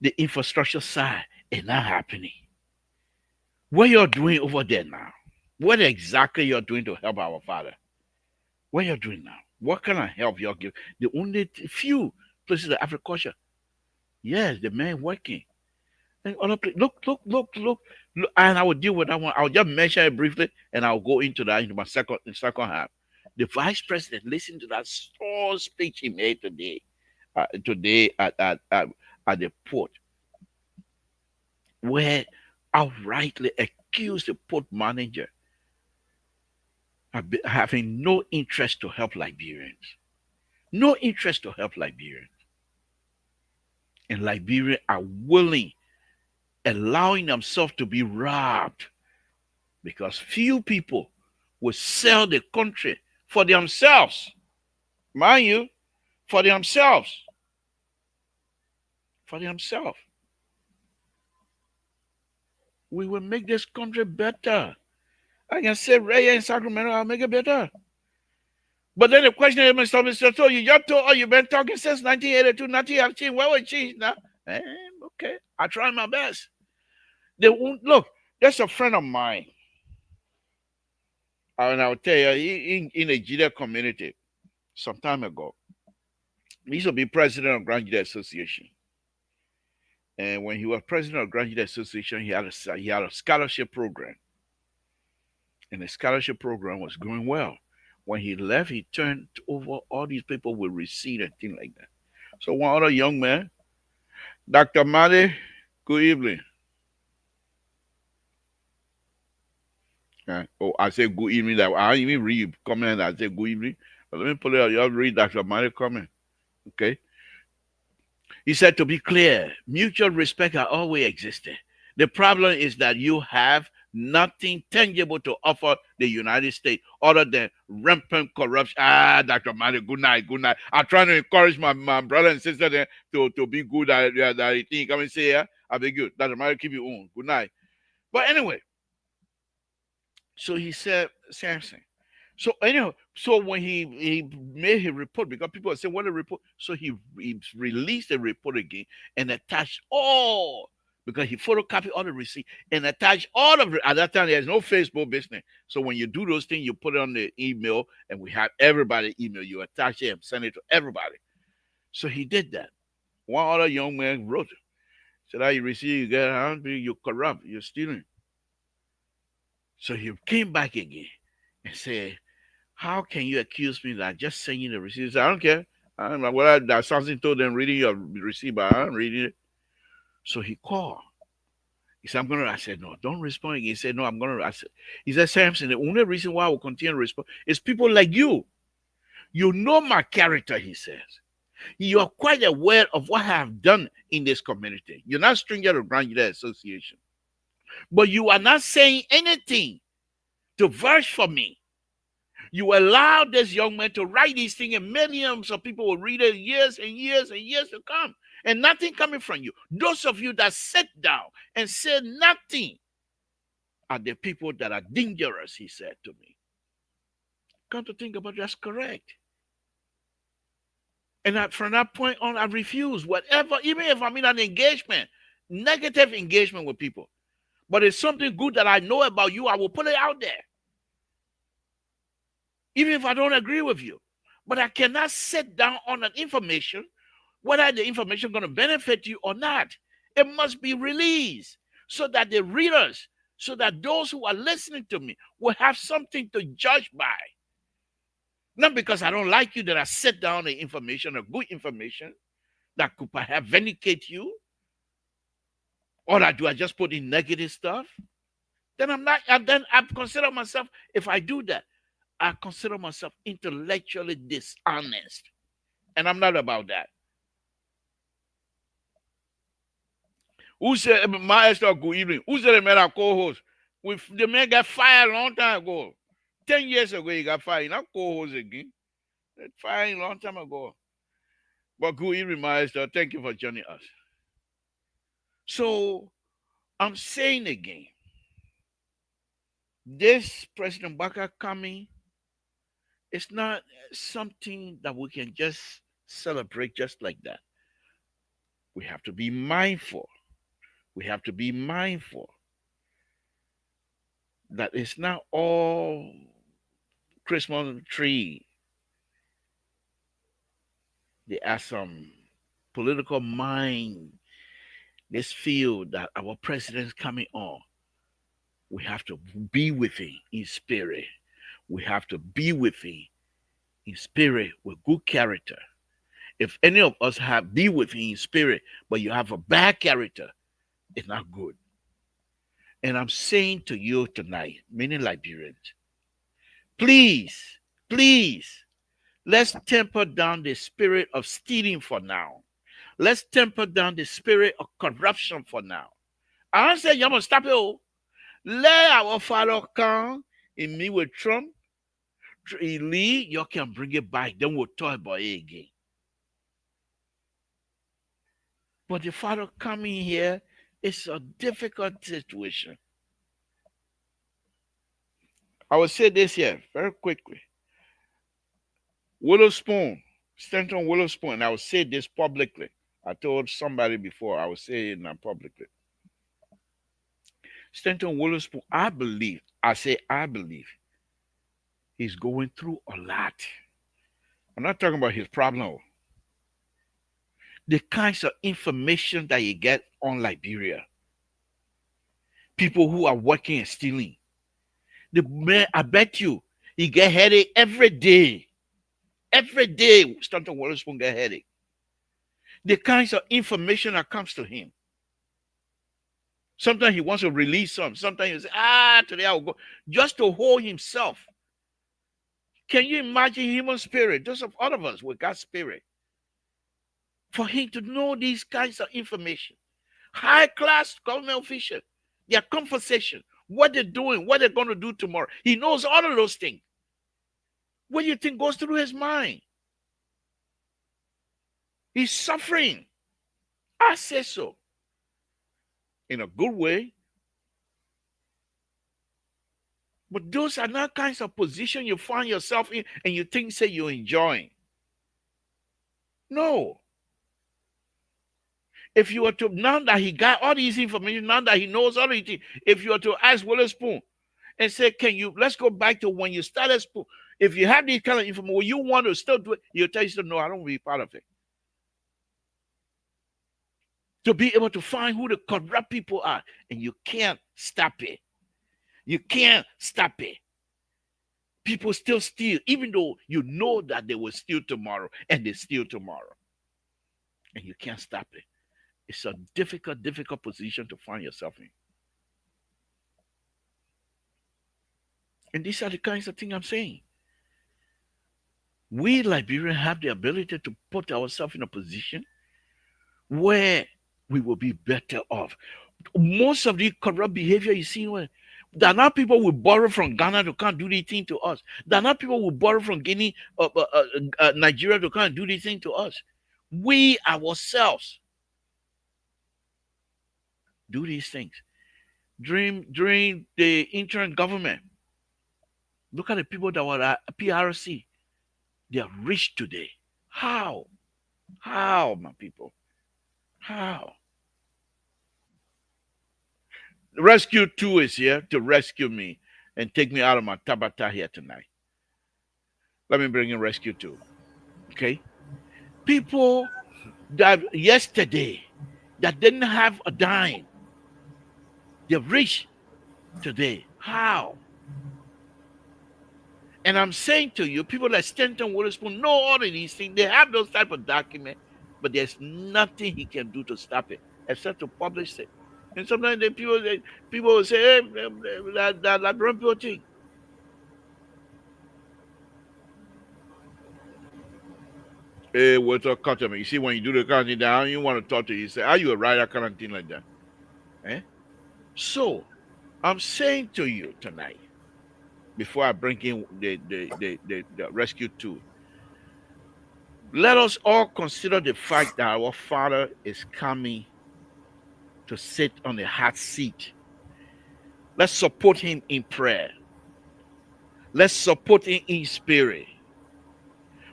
The infrastructure side is now happening. What you're doing over there now? What exactly you're doing to help our Father? What you're doing now? What kind of help you're giving? The only few places of agriculture. Yes, the man working. And other place, look. And I will deal with that one. I'll just mention it briefly, and I'll go into that into my second half. The vice president, listen to that strong speech he made today at the port, where outrightly accused the port manager of having no interest to help Liberians. No interest to help Liberians. And Liberians are willing, allowing themselves to be robbed, because few people will sell the country for themselves. Mind you, for themselves. For themselves. We will make this country better. I can say right here in Sacramento, I'll make it better. But then the question is, Mr. So you just told, you've been talking since 1982, nothing have changed. What will change now? Okay, I try my best. Look, there's a friend of mine, and I'll tell you, in the Judea community, some time ago, he used to be president of Grand Judea Association. And when he was president of Grand Judea Association, he had a scholarship program. And the scholarship program was going well. When he left, he turned over all these people with receipt and things like that. So one other young man, Dr. Madi, good evening. I say good evening. I didn't even read comment. I say good evening. But let me put it out. You read Dr. Madi comment. Okay. He said, to be clear, mutual respect has always existed. The problem is that you have nothing tangible to offer the United States other than rampant corruption. Dr. Madi, good night. I'm trying to encourage my brother and sister there to be good at that thing. Come and say, yeah, I'll be good. Dr. Madi, keep you on. Good night. But anyway, so he said, Samson, So anyhow, so when he made his report, because people are saying what a report, so he released the report again and attached all, because he photocopied all the receipt and attached all of it. At that time, there's no Facebook business. So when you do those things, you put it on the email, and we have everybody email. You attach it and send it to everybody. So he did that. One other young man wrote, said, "How you receive, you get hungry, you corrupt, you're stealing." So he came back again and said, "How can you accuse me that I just sent you the receipt?" He said, "I don't care. I don't know what that Samson told them reading your receipt, but I'm reading it." So he called. He said, "I'm gonna." I said, "No, don't respond." He said, "No, I'm gonna." I said, he said, "Samson, the only reason why I will continue to respond is people like you. You know my character," he says. "You are quite aware of what I have done in this community. You're not stranger to Granular Association. But you are not saying anything to vouch for me. You allow this young man to write these things, and millions of people will read it years and years and years to come, and nothing coming from you. Those of you that sit down and say nothing are the people that are dangerous," he said to me. Come to think about it, that's correct. And from that point on, I refuse whatever, even if I'm in an engagement, negative engagement with people. But it's something good that I know about you, I will put it out there, even if I don't agree with you. But I cannot sit down on an information, whether the information is going to benefit you or not. It must be released so that the readers, so that those who are listening to me will have something to judge by. Not because I don't like you that I set down the information, or good information that could perhaps vindicate you, or that do I just put in negative stuff? Then I'm not, and then I consider myself, if I do that, I consider myself intellectually dishonest. And I'm not about that. Who said my Esther good evening? Who said the man I co-host? With the man got fired a long time ago. 10 years ago he got fired. Not co-host again. Fired a long time ago. But good evening, my Esther. Thank you for joining us. So I'm saying again, this President Baka coming, it's not something that we can just celebrate just like that. We have to be mindful. We have to be mindful that it's not all Christmas tree. There are some political mind, this field that our president's coming on. We have to be with him in spirit. We have to be with him in spirit with good character. If any of us have be with him in spirit, but you have a bad character, it's not good. And I'm saying to you tonight, many Liberians, please, please, let's temper down the spirit of stealing for now. Let's temper down the spirit of corruption for now. I don't say you must stop it. Oh. Let our father come and meet with Trump. Lee, you can bring it back. Then we'll talk about it again. But the father coming here is a difficult situation. I will say this here very quickly. Willow Spoon, Stanton Willow Spoon. I will say this publicly. I told somebody before, I will say it now publicly. Stanton Willow Spoon, I believe, he's going through a lot. I'm not talking about his problem. The kinds of information that you get on Liberia, people who are working and stealing. The man, I bet you, he get headache every day. Every day, Stanton Willow Spoon get headache. The kinds of information that comes to him. Sometimes he wants to release some. Sometimes he says, today I will go. Just to hold himself. Can you imagine human spirit? Those of all of us with God's spirit. For him to know these kinds of information. High class government official. Their conversation. What they're doing. What they're going to do tomorrow. He knows all of those things. What do you think goes through his mind? He's suffering. I say so. In a good way. But those are not kinds of position you find yourself in and you think say you're enjoying. No. If you were to, now that he got all these information, now that he knows all these things, if you were to ask Witherspoon and say, can you, let's go back to when you started school. If you have these kind of information, will you want to still do it? You'll tell you, no, I don't want to be part of it. To be able to find who the corrupt people are, and you can't stop it. You can't stop it. People still steal, even though you know that they will steal tomorrow, and they steal tomorrow. And you can't stop it. It's a difficult position to find yourself in. And these are the kinds of things I'm saying. We Liberians have the ability to put ourselves in a position where we will be better off. Most of the corrupt behavior you see, there are not people who borrow from Ghana to come do these things to us. There are not people who borrow from Guinea, Nigeria to come do these things to us. We ourselves do these things. During the interim government, look at the people that were at PRC. They are rich today. How? How, my people? How? Rescue 2 is here to rescue me and take me out of my tabata here tonight. Let me bring in Rescue 2. Okay? People that yesterday that didn't have a dime, they're rich today. How? And I'm saying to you, people like Stanton Witherspoon know all of these things. They have those type of documents, but there's nothing he can do to stop it except to publish it. And sometimes people will say, hey, that wrong people thing. Hey, what's up, customer? You see, when you do the counting down, you want to talk to you. Say, are you a writer? Kind of thing like that. Eh? So, I'm saying to you tonight, before I bring in the rescue 2, let us all consider the fact that our Father is coming to sit on the hot seat. Let's support him in prayer. Let's support him in spirit.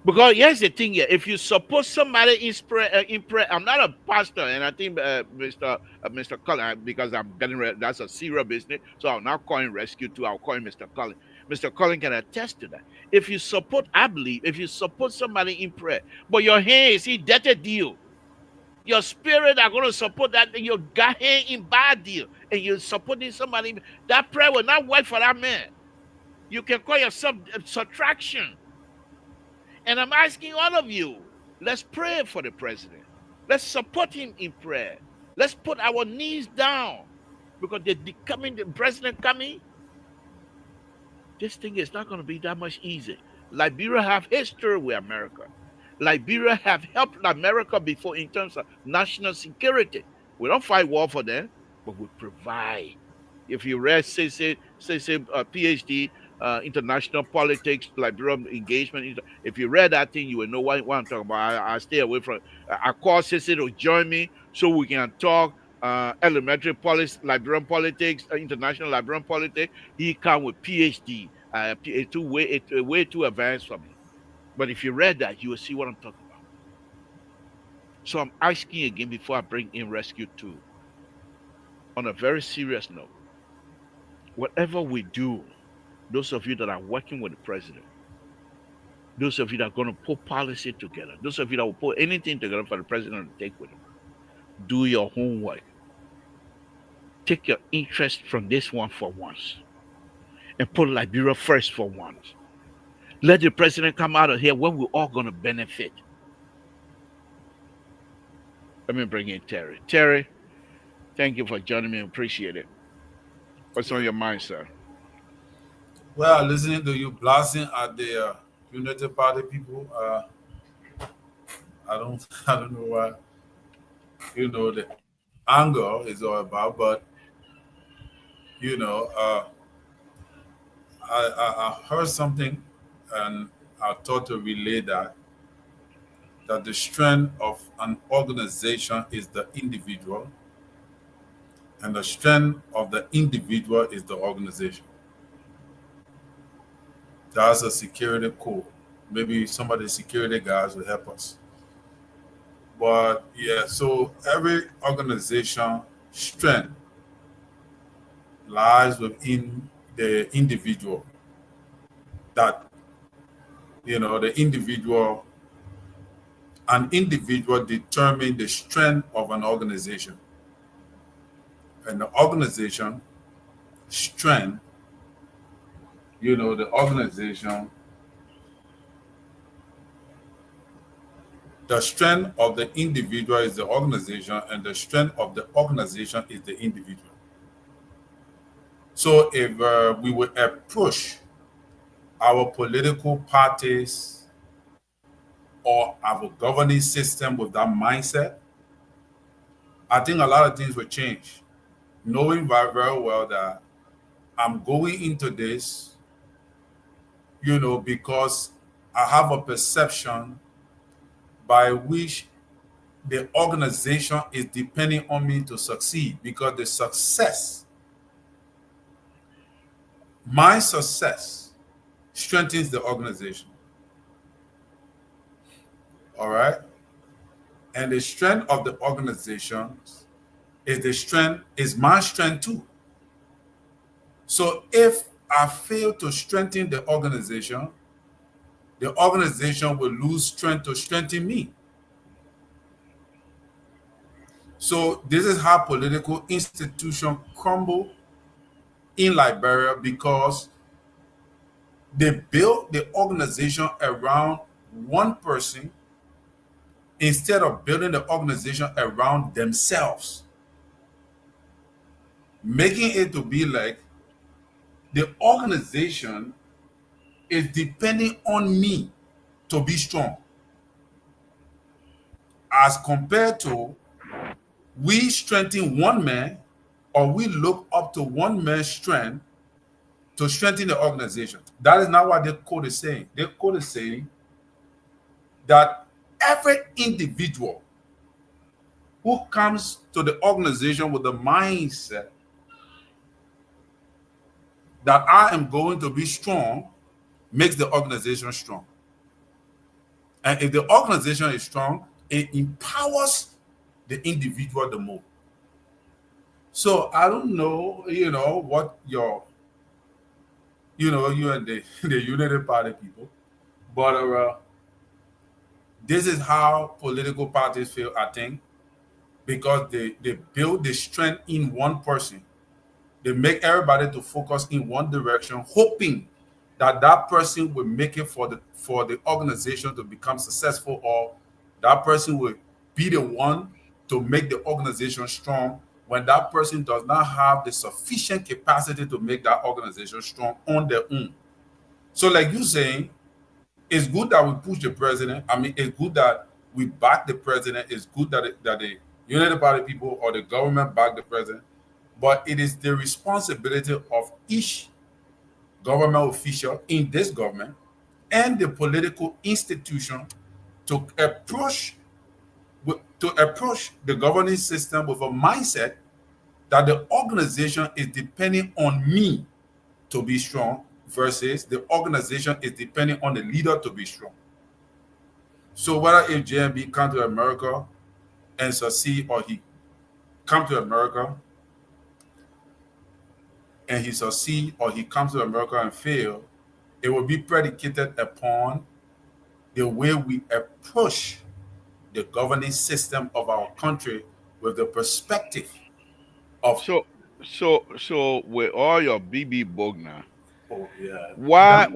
Because here's the thing here: if you support somebody in prayer, I'm not a pastor, and I think Mr. Cullen, because I'm getting ready, that's a serious business, so I'll not call him Rescue 2. I'll call him Mr. Cullen. Mr. Cullen can attest to that. If you support, I believe, if you support somebody in prayer, but your hand is in debtor deal, your spirit are going to support that, your got hand in bad deal, and you're supporting somebody, that prayer will not work for that man. You can call yourself subtraction. And I'm asking all of you, let's pray for the president. Let's support him in prayer. Let's put our knees down, because the president coming, this thing is not going to be that much easy. Liberia have history with America. Liberia have helped America before in terms of national security. We don't fight war for them, but we provide. If you read PhD, international politics, Liberian engagement. If you read that thing, you will know what I'm talking about. I stay away from. I call Sissy to join me so we can talk elementary politics, Liberian politics, international Liberian politics. He come with PhD, way too advanced for me. But if you read that, you will see what I'm talking about. So I'm asking again before I bring in Rescue 2. On a very serious note, whatever we do, those of you that are working with the president, those of you that are going to put policy together, those of you that will put anything together for the president to take with him, do your homework. Take your interest from this one for once and put Liberia first for once. Let the president come out of here when we're all going to benefit. Let me bring in Terry. Terry, thank you for joining me. Appreciate it. What's on your mind, sir? Well, listening to you blasting at the United Party people, I don't, I don't know what the anger is all about, but you know, I heard something, and I thought to relay that the strength of an organization is the individual, and the strength of the individual is the organization. That's a security code. Maybe some of the security guys will help us. But yeah, so every organization strength lies within the individual. That the individual determine the strength of an organization, and the organization strength. The organization, the strength of the individual is the organization, and the strength of the organization is the individual. So if we would approach our political parties or our governing system with that mindset, I think a lot of things will change. Knowing very, very well that I'm going into this, because I have a perception by which the organization is depending on me to succeed, because my success strengthens the organization. All right. And the strength of the organization is my strength too. So if I fail to strengthen the organization will lose strength to strengthen me. So this is how political institutions crumble in Liberia, because they built the organization around one person instead of building the organization around themselves, making it to be like the organization is depending on me to be strong, as compared to we strengthen one man, or we look up to one man's strength to strengthen the organization. That is not what the code is saying. The code is saying that every individual who comes to the organization with the mindset that I am going to be strong makes the organization strong. And if the organization is strong, it empowers the individual the more. So I don't know, what you and the, the Unity Party people, but this is how political parties feel, I think, because they build the strength in one person. They make everybody to focus in one direction, hoping that that person will make it for the organization to become successful, or that person will be the one to make the organization strong, when that person does not have the sufficient capacity to make that organization strong on their own. So, like you saying, it's good that we push the president. I mean, it's good that we back the president. It's good that the United Party people or the government back the president. But it is the responsibility of each government official in this government and the political institution to approach the governing system with a mindset that the organization is depending on me to be strong, versus the organization is depending on the leader to be strong. So whether if JMB come to America and succeed, or he come to America and he succeed, or he comes to America and fail, it will be predicated upon the way we approach the governing system of our country with the perspective of. So with all your BB Bogner, Oh yeah. why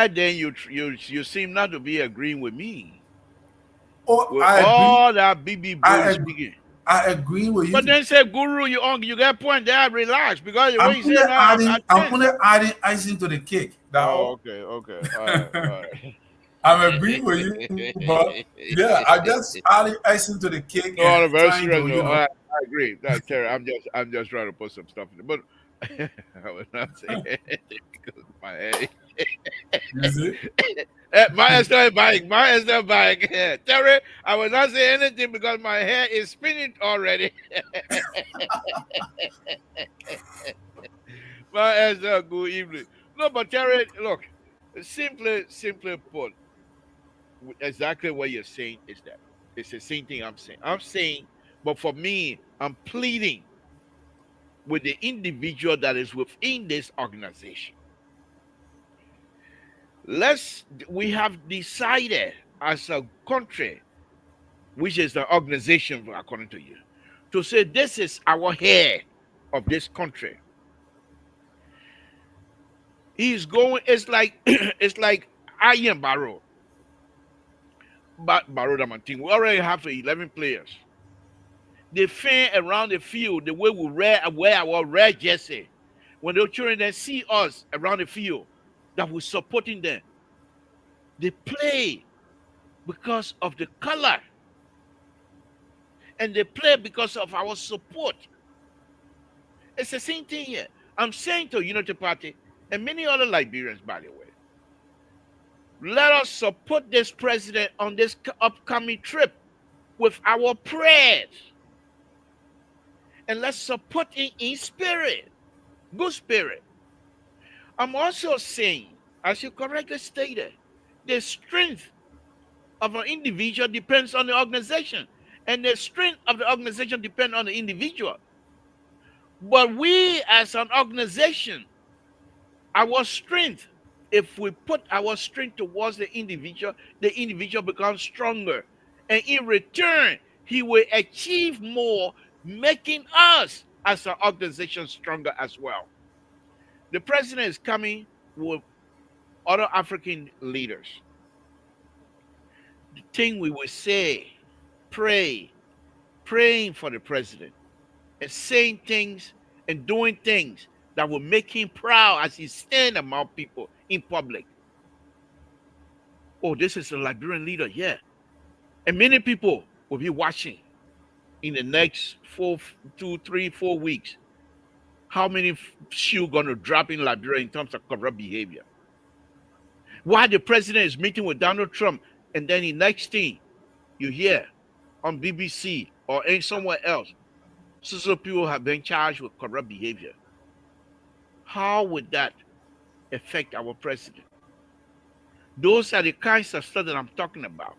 then you seem not to be agreeing with me Oh, with I agree. all that BB Bo I is agree. speaking? I agree with But you. then say Guru, you got point there, relax, because the way I'm you only say now I adding. I'm tense. only adding icing to the cake. That Oh, all. okay, okay, all I'm agreeing with you, but yeah, I right. just adding icing to the cake No, and on a very trying serious to, note, I agree. That Terry, I'm just trying to put some stuff in it, but I was not saying anything because my head. you see. My still buying. My still buying. Terry, I will not say anything because my hair is spinning already. My still good evening. No, but Terry, look, simply put, exactly what you're saying is that it's the same thing I'm saying. I'm saying, but for me, I'm pleading with the individual that is within this organization. We have decided as a country, which is the organization according to you, to say this is our head of this country. He's going. It's like it's like I am Barrow, but Barrow Damantin. We already have 11 players. They fan around the field the way we wear our red jersey. When the children then see us around the field, that we're supporting them. They play because of the color, and they play because of our support. It's the same thing here. I'm saying to Unity Party and many other Liberians, by the way, let us support this president on this upcoming trip with our prayers. And let's support him in spirit, good spirit. I'm also saying, as you correctly stated, the strength of an individual depends on the organization, and the strength of the organization depends on the individual. But we, as an organization, our strength, if we put our strength towards the individual becomes stronger. And in return, he will achieve more, making us as an organization stronger as well. The president is coming with other African leaders. The thing we will say, praying for the president, and saying things and doing things that will make him proud as he stands among people in public. Oh, this is a Liberian leader, yeah. And many people will be watching in the next 2, 3, 4 weeks. How many shoe gonna drop in Liberia in terms of corrupt behavior? While the president is meeting with Donald Trump, and then the next thing you hear on BBC or in somewhere else, so people have been charged with corrupt behavior. How would that affect our president? Those are the kinds of stuff that I'm talking about.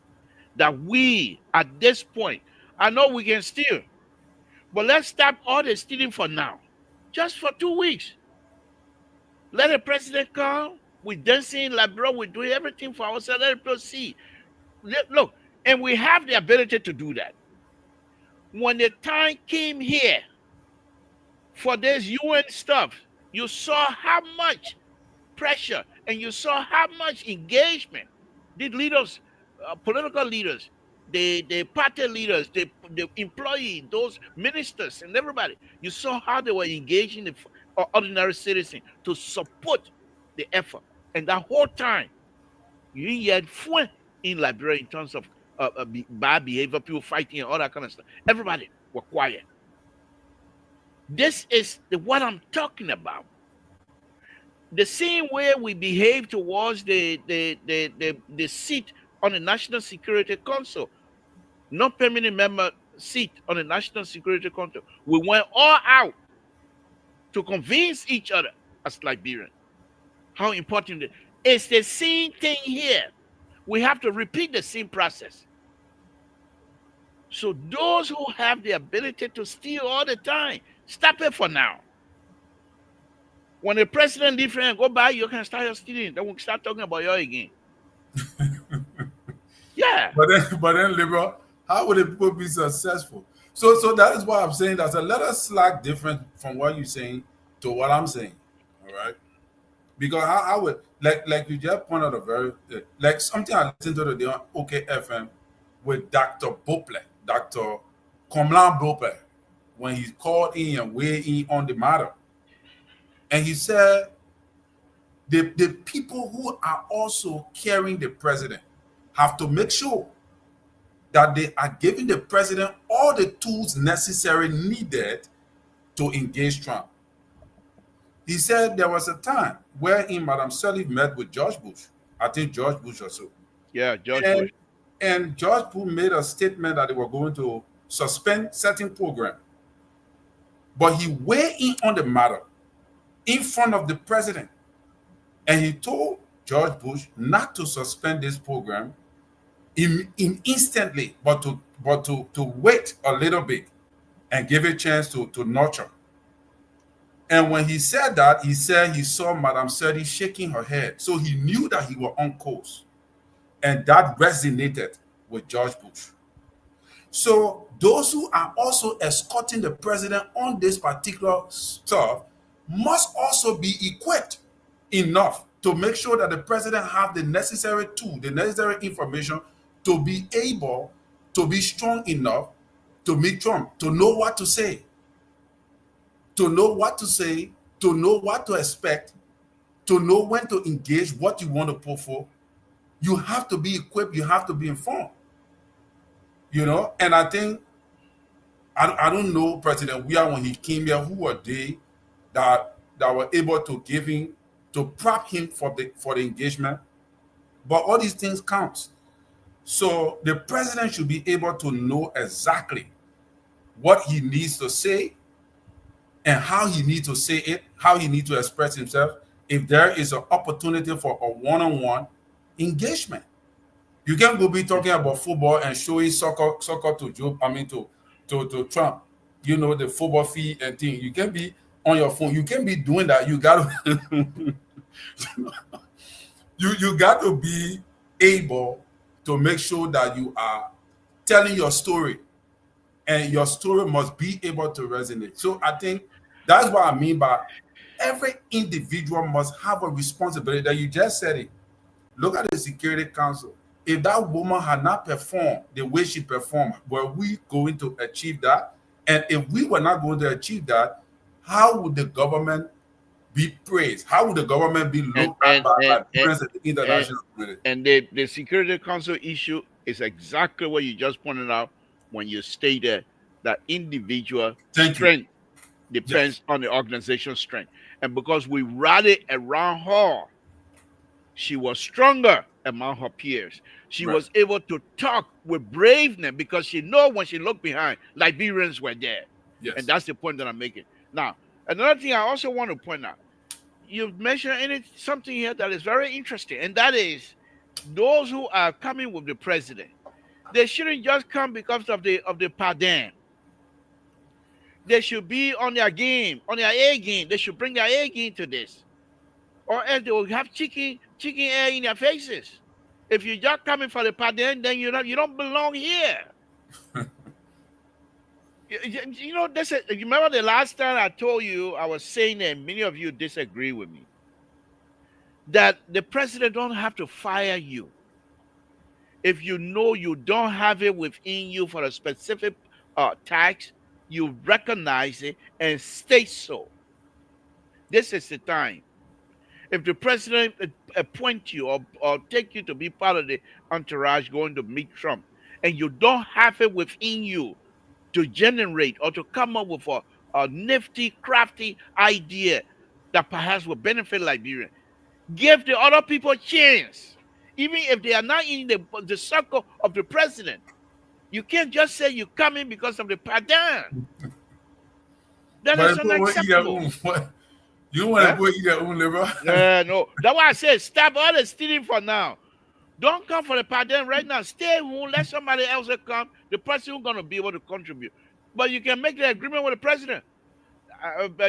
That we, at this point, I know we can steal, but let's stop all the stealing for now. Just for 2 weeks. Let the president come. We're dancing like bro. We're doing everything for ourselves. Let people see. Look, and we have the ability to do that. When the time came here for this UN stuff, you saw how much pressure and you saw how much engagement the leaders, political leaders, the party leaders, the employees, those ministers and everybody, you saw how they were engaging the ordinary citizen to support the effort. And that whole time, you had fun in Liberia in terms of bad behavior, people fighting and all that kind of stuff. Everybody were quiet. This is what I'm talking about. The same way we behave towards the seat on the National Security Council, not permanent member seat on the National Security Council. We went all out to convince each other as Liberians how important it is. It's the same thing here. We have to repeat the same process. So those who have the ability to steal all the time, stop it for now. When the president leaves and go by, you can start stealing. Then we'll start talking about you again. Yeah. But then, liberal, how would the people be successful? So that is why I'm saying that's a little slack different from what you're saying to what I'm saying. All right. Because I would like you just pointed out a very like something I listened to today on OKFM with Dr. Bople, Dr. Komlan Bople, when he called in and weighed in on the matter. And he said the people who are also carrying the president have to make sure that they are giving the president all the tools necessary needed to engage Trump. He said there was a time wherein Madam Sirleaf met with George Bush. I think George Bush or so. Yeah, George Bush. And George Bush made a statement that they were going to suspend certain program. But he weighed in on the matter in front of the president. And he told George Bush not to suspend this program in instantly, but to wait a little bit and give it a chance to nurture. And when he said that, he said he saw Madame Seti shaking her head. So he knew that he was on course. And that resonated with George Bush. So those who are also escorting the president on this particular stuff must also be equipped enough to make sure that the president have the necessary tool, the necessary information to be able to be strong enough to meet Trump, to know what to say, to know what to say, to know what to expect, to know when to engage, what you want to pull for. You have to be equipped, you have to be informed. And I think I don't know President Weah when he came here, who were they that were able to give him, to prep him for the engagement. But all these things count. So the president should be able to know exactly what he needs to say and how he needs to say it, how he needs to express himself, if there is an opportunity for a one-on-one engagement. You can't go be talking about football and showing soccer to to Trump, the football feed and thing. You can't be on your phone. You can't be doing that. You got to you got to be able to make sure that you are telling your story, and your story must be able to resonate. So I think that's what I mean by every individual must have a responsibility. That you just said it. Look at the Security Council. If that woman had not performed the way she performed, were we going to achieve that? And if we were not going to achieve that, how would the government be praised? How would the government be looked at by friends in the international community? And the Security Council issue is exactly what you just pointed out when you stated that individual strength depends on the organization's strength. And because we rallied around her, she was stronger among her peers. She was able to talk with braveness because she know when she looked behind, Liberians were there. Yes. And that's the point that I'm making. Now, another thing I also want to point out, you've mentioned something here that is very interesting, and that is those who are coming with the president. They shouldn't just come because of the pardon. They should be on their game, on their A game. They should bring their A game to this, or else they will have chicken air in their faces. If you're just coming for the pardon, then you don't belong here. You remember the last time I told you, I was saying, and many of you disagree with me, that the president don't have to fire you. If you know you don't have it within you for a specific tax, you recognize it and state so. This is the time. If the president appoint you or take you to be part of the entourage going to meet Trump, and you don't have it within you to generate or to come up with a nifty, crafty idea that perhaps will benefit Liberia, give the other people a chance, even if they are not in the circle of the president. You can't just say you come in because of the pardon. That is unacceptable. You want to go eat your own liver? No. That's why I said stop all the stealing for now. Don't come for the pardon right now. Stay home. Let somebody else come. The person who's going to be able to contribute. But you can make the agreement with the president.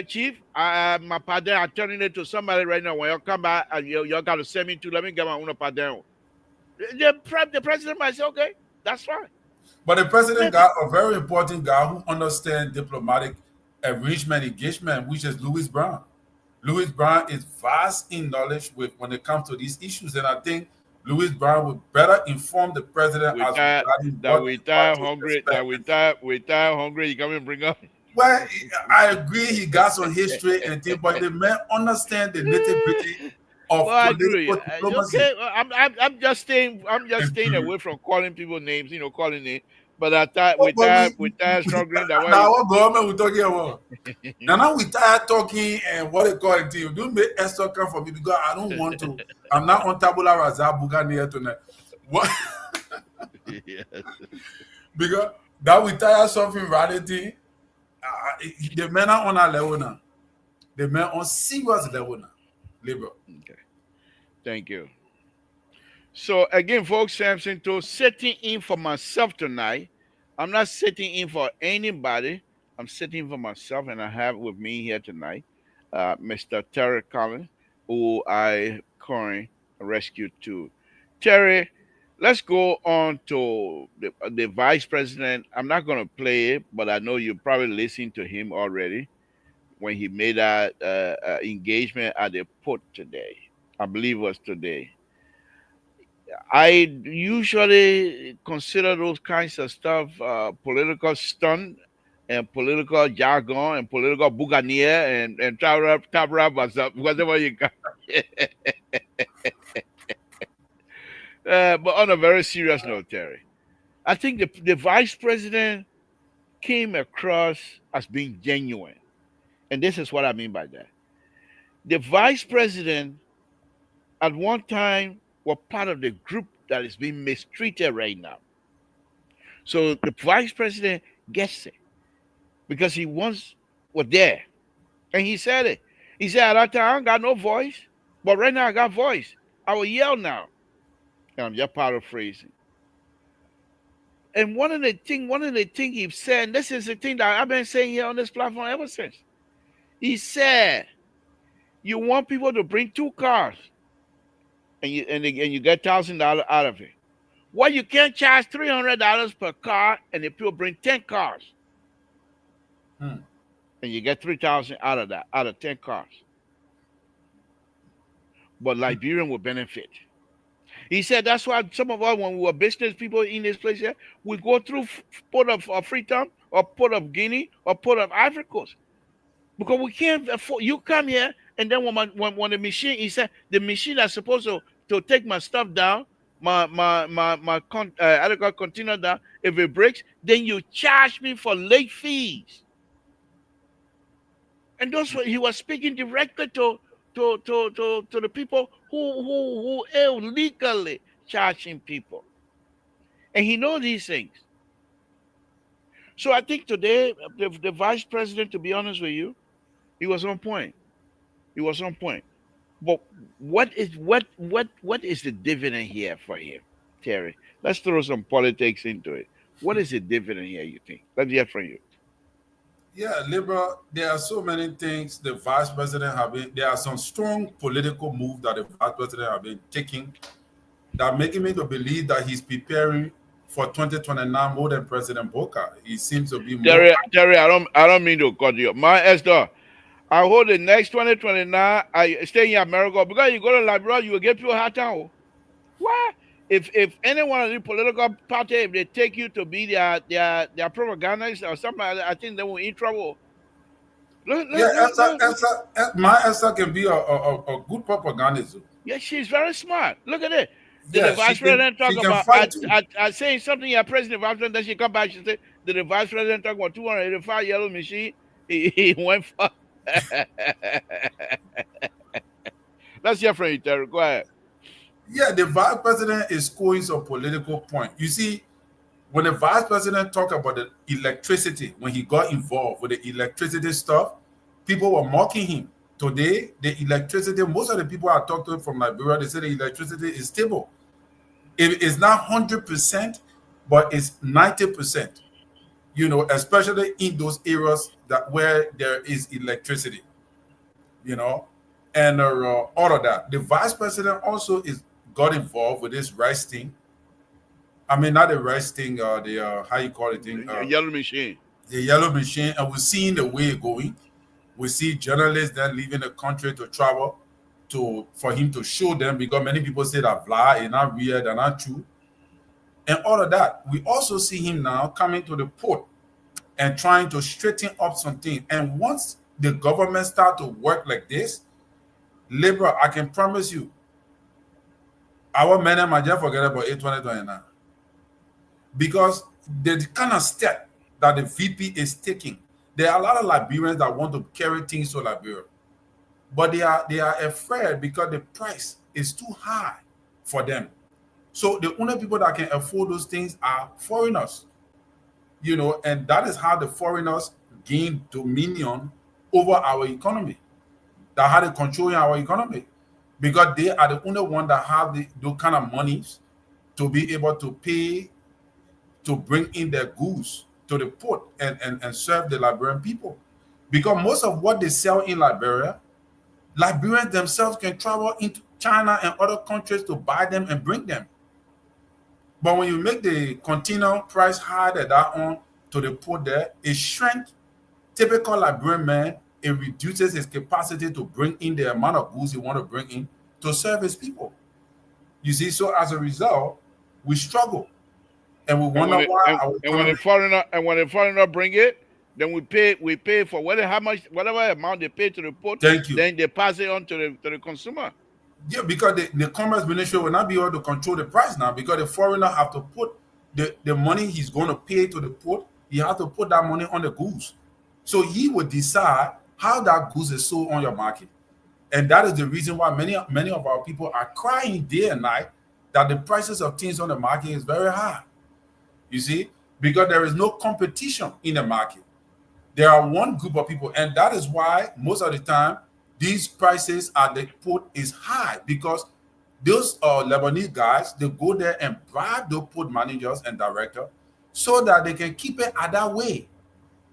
Chief, my pardon, I'm turning it to somebody right now. When you come back, you got to send me to, let me get my own pardon. The president might say, okay, that's fine. But the president got a very important guy who understands diplomatic arrangement, engagement, which is Louis Brown. Louis Brown is vast in knowledge when it comes to these issues, and I think Louis Brown would better inform the president we tired hungry. You come and bring up. Well, I agree. He got some history and things, but the man understand the nitty-gritty of political diplomacy. Okay, I'm just staying away from calling people names. Calling names. But I thought we tired struggling that way. Now what government we talking about? now we tired talking and what they call it to you. Don't make extra come for me because I don't want to. I'm not on tabula rasa buga here tonight. What? Yes. Because that we tired something reality. The men are on a level now. The men on serious level now. Labor. Okay. Thank you. So again, folks, Samson, to sitting in for myself tonight. I'm not sitting in for anybody. I'm sitting for myself, and I have with me here tonight, Mr. Terry Collins, who I currently rescued too. Terry, let's go on to the vice president. I'm not going to play it, but I know you probably listened to him already when he made that engagement at the port today. I believe it was today. I usually consider those kinds of stuff political stunt and political jargon and political bouganier and tabra whatever you got. But on a very serious note, Terry, I think the vice president came across as being genuine. And this is what I mean by that. The vice president at one time were part of the group that is being mistreated right now. So the vice president gets it because he once was there. And he said it. He said, at that time, I got no voice, but right now I got voice. I will yell now. And I'm just paraphrasing. And one of the thing he said, and this is the thing that I've been saying here on this platform ever since. He said, you want people to bring two cars and you get $1,000 out of it. Well, you can't charge $300 per car, and the people bring 10 cars, Hmm. and you get 3,000 out of that, out of 10 cars. But Liberian will benefit. He said that's why some of us, when we were business people in this place here, we go through Port of Freetown or Port of Guinea or Port of Ivory Coast because we can't afford. You come here, and then when the machine, he said the machine that's supposed to take my stuff down, my container down, if it breaks, then you charge me for late fees. And those were, he was speaking directly to the people who illegally charging people, and he knows these things. So I think today the vice president, to be honest with you, he was on point. He was on point. But what is the dividend here for him, Terry? Let's throw some politics into it. What is the dividend here? You think? Let's hear from you. Yeah, liberal. There are so many things the vice president have been. There are some strong political moves that the vice president have been taking that making me to believe that he's preparing for 2029 more than President Boca. He seems to be more. Terry, I don't mean to cut you. My Esther, I hold the next 2029. I stay in America because you go to Liberia, you will get people hard time. Why? If any one of the political party, if they take you to be their propagandists or something like that, I think they will in trouble. Yeah, Look. My Esther can be a good propagandist. Yeah, she's very smart. Look at it. Did the Yeah, vice president talk she can about fight too. at saying something? Your president, vice president, then she come back. She said, "Did the vice president talk about 285 yellow machine?" He went for. Let's hear from you, Terry. Go ahead. Yeah, the vice president is scoring some political point. You see, when the vice president talked about the electricity, when he got involved with the electricity stuff, people were mocking him. Today, the electricity, most of the people I talked to from Liberia, they say the electricity is stable. It is not 100%, but it's 90%, especially in those areas that where there is electricity, you know, and all of that. The vice president also is got involved with this rice thing. I mean, not the rice thing, the how you call it thing, Yellow machine. the yellow machine, and we're seeing the way it going. We see journalists then leaving the country to travel for him to show them because many people say that blah is not real, they're not true, and all of that. We also see him now coming to the port and trying to straighten up something. And once the government start to work like this, liberal, I can promise you, our men might just forget about 2029 because the kind of step that the VP is taking. There are a lot of Liberians that want to carry things to Liberia, but they are afraid because the price is too high for them. So the only people that can afford those things are foreigners, and that is how the foreigners gain dominion over our economy. That how they control our economy. because they are the only one that have those kind of monies to be able to pay to bring in their goods to the port and serve the Liberian people. Because most of what they sell in Liberia, Liberians themselves can travel into China and other countries to buy them and bring them. But when you make the container price higher that on to the port there, it shrinks typical Liberian man, it reduces his capacity to bring in the amount of goods he want to bring in to serve his people. You see, so as a result, we struggle. And we And wonder when it, why and, our and when economy. the foreigner bring it, then we pay for whatever amount they pay to the port. Thank you. Then they pass it on to the consumer. Yeah, because the commerce ministry will not be able to control the price now because the foreigner have to put the money he's going to pay to the port, he has to put that money on the goods. So he will decide how that goods is sold on your market. And that is the reason why many of our people are crying day and night that the prices of things on the market is very high. You see, because there is no competition in the market. There are one group of people, and that is why most of the time these prices at the port is high because those Lebanese guys they go there and bribe the port managers and director so that they can keep it at that way.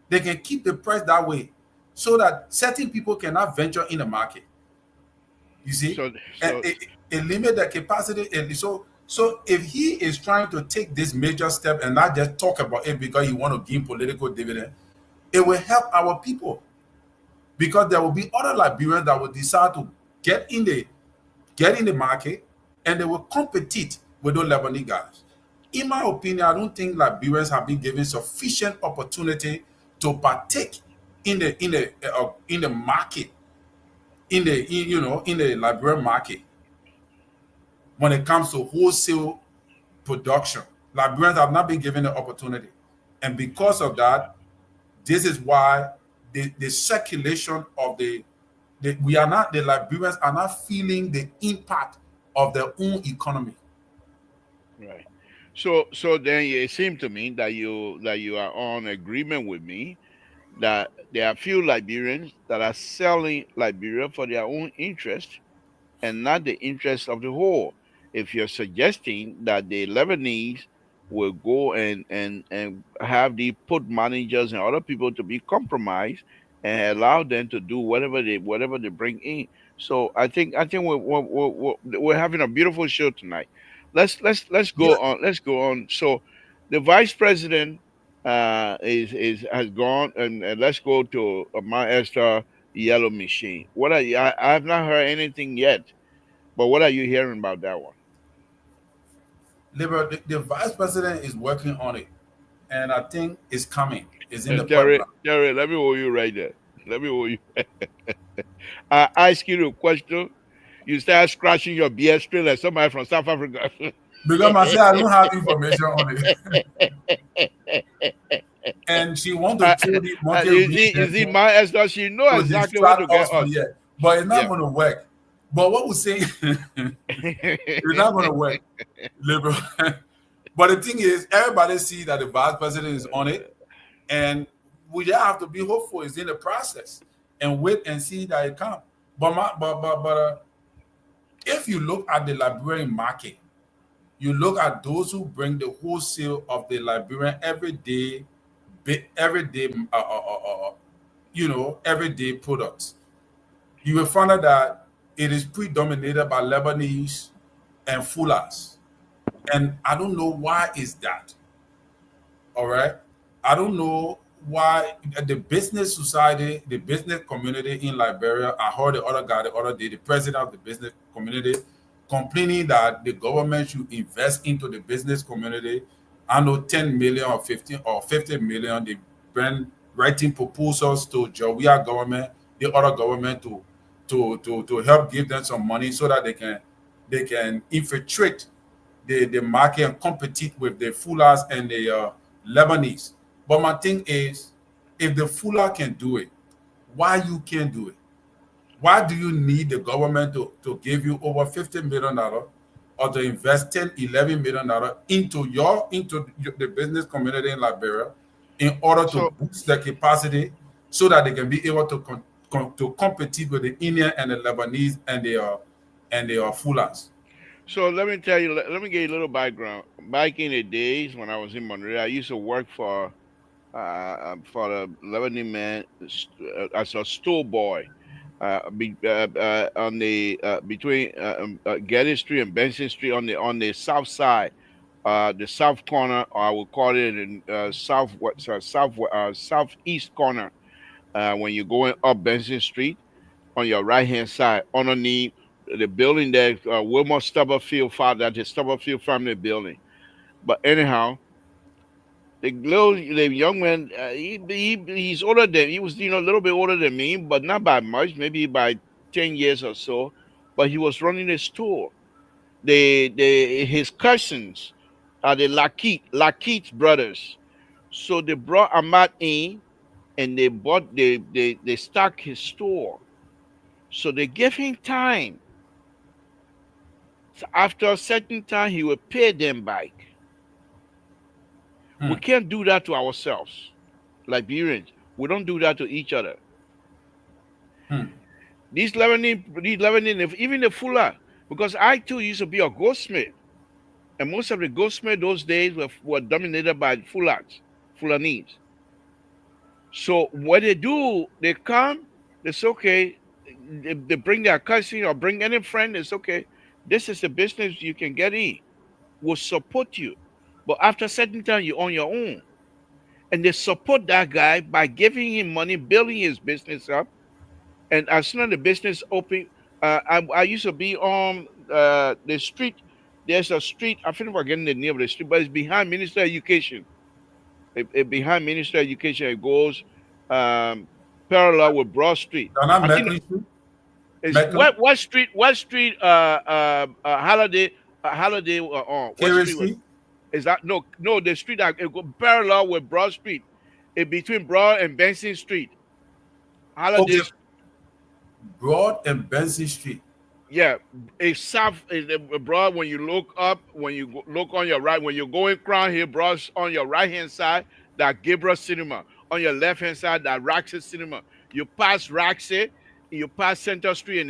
They can keep the price that way so that certain people cannot venture in the market. You see, So and so it limit the capacity. And so if he is trying to take this major step and not just talk about it because he want to gain political dividend, it will help our people because there will be other Liberians that will decide to get in the market and they will compete with those Lebanese guys. In my opinion, I don't think Liberians have been given sufficient opportunity to partake in the market in the Liberian market when it comes to wholesale production. Liberians have not been given the opportunity. And because of that, this is why the circulation of the Liberians are not feeling the impact of their own economy. right. So then it seemed to me that you are on agreement with me that there are few Liberians that are selling Liberia for their own interest and not the interest of the whole. If you're suggesting that the Lebanese will go and have the put managers and other people to be compromised and allow them to do whatever they bring in. So I think we're having a beautiful show tonight. Let's Yeah, go on. Let's go on. So the vice president is has gone, and let's go to my Esther Yellow Machine. What are you? I have not heard anything yet, but what are you hearing about that one? the vice president is working on it, and I think it's coming. It's in the Terry, pipeline. Terry, let me hold you right there. Let me hold you. I ask you a question. You start scratching your beard straight like somebody from South Africa. Because I say I don't have information on it. And she want to throw the monkey wrench You see, into my Esther, she know to exactly what to distract get us from us. here. But it's not Yeah. going to work. But what we're saying, it's not going to work, liberal. But the thing is, everybody see that the vice president is on it, and we just have to be hopeful it's in the process and wait and see that it comes. But if you look at the Liberian market, you look at those who bring the wholesale of the Liberian everyday, everyday products. You will find out that it is predominated by Lebanese and Fullers, and I don't know why is that. All right. I don't know why the business society, the business community in Liberia, I heard the other guy the other day, the president of the business community, complaining that the government should invest into the business community. I know 10 million or 15 or 50 million. They've been writing proposals to Jawia government, the other government to help give them some money so that they can infiltrate the market and compete with the Fullers and the Lebanese. But my thing is, if the Fuller can do it, why you can't do it? Why do you need the government to give you over $50 million or to invest 10, $11 million into the business community in Liberia in order to so boost their capacity so that they can be able to to compete with the Indian and the Lebanese and and they are Fulans. So let me tell you. Let me give you a little background. Back in the days when I was in Monterey, I used to work for the Lebanese man as a store boy. On the between Getty Street and Benson Street on the south side, the south corner, or I would call it in southeast corner. When you're going up Benson Street, on your right hand side, underneath the building there, Wilmore Stubblefield father, that's the Stubblefield family building. But anyhow, the young man, he's older than he was, a little bit older than me, but not by much, maybe by 10 years or so. But he was running a store. The his cousins are the Lakeith brothers. So they brought Ahmad in, and they stocked his store. So they gave him time. So after a certain time, he will pay them back. We Hmm. can't do that to ourselves, Liberians. We don't do that to each other. Hmm. These Lebanon, even the Fuller, because I too used to be a goldsmith, and most of the goldsmiths those days were dominated by Fulanese. So what they do, they come, it's okay. They bring their cousin or bring any friend, it's okay. This is a business you can get in. Will support you. But after a certain time, you're on your own. And they support that guy by giving him money, building his business up. And as soon as the business open, I used to be on the street. There's a street, I think I'm forgetting the name of the street, but it's behind Minister of Education. Behind Minister of Education, it goes um, parallel with Broad Street. They're not I think Mecklin Street? it's Mecklin? West Street, Holiday, on what Kerry street was Street? is that? No, the street that it go parallel with Broad Street, between Broad and Benson Street. Okay. Holiday, Broad and Benson Street. yeah, it's south. Broad when you look up, when you look on your right, when you're going Crown Hill, Broad's on your right hand side, that Gabriel Cinema. On your left hand side, that Raxi Cinema. You pass Raxi, you pass Center Street, and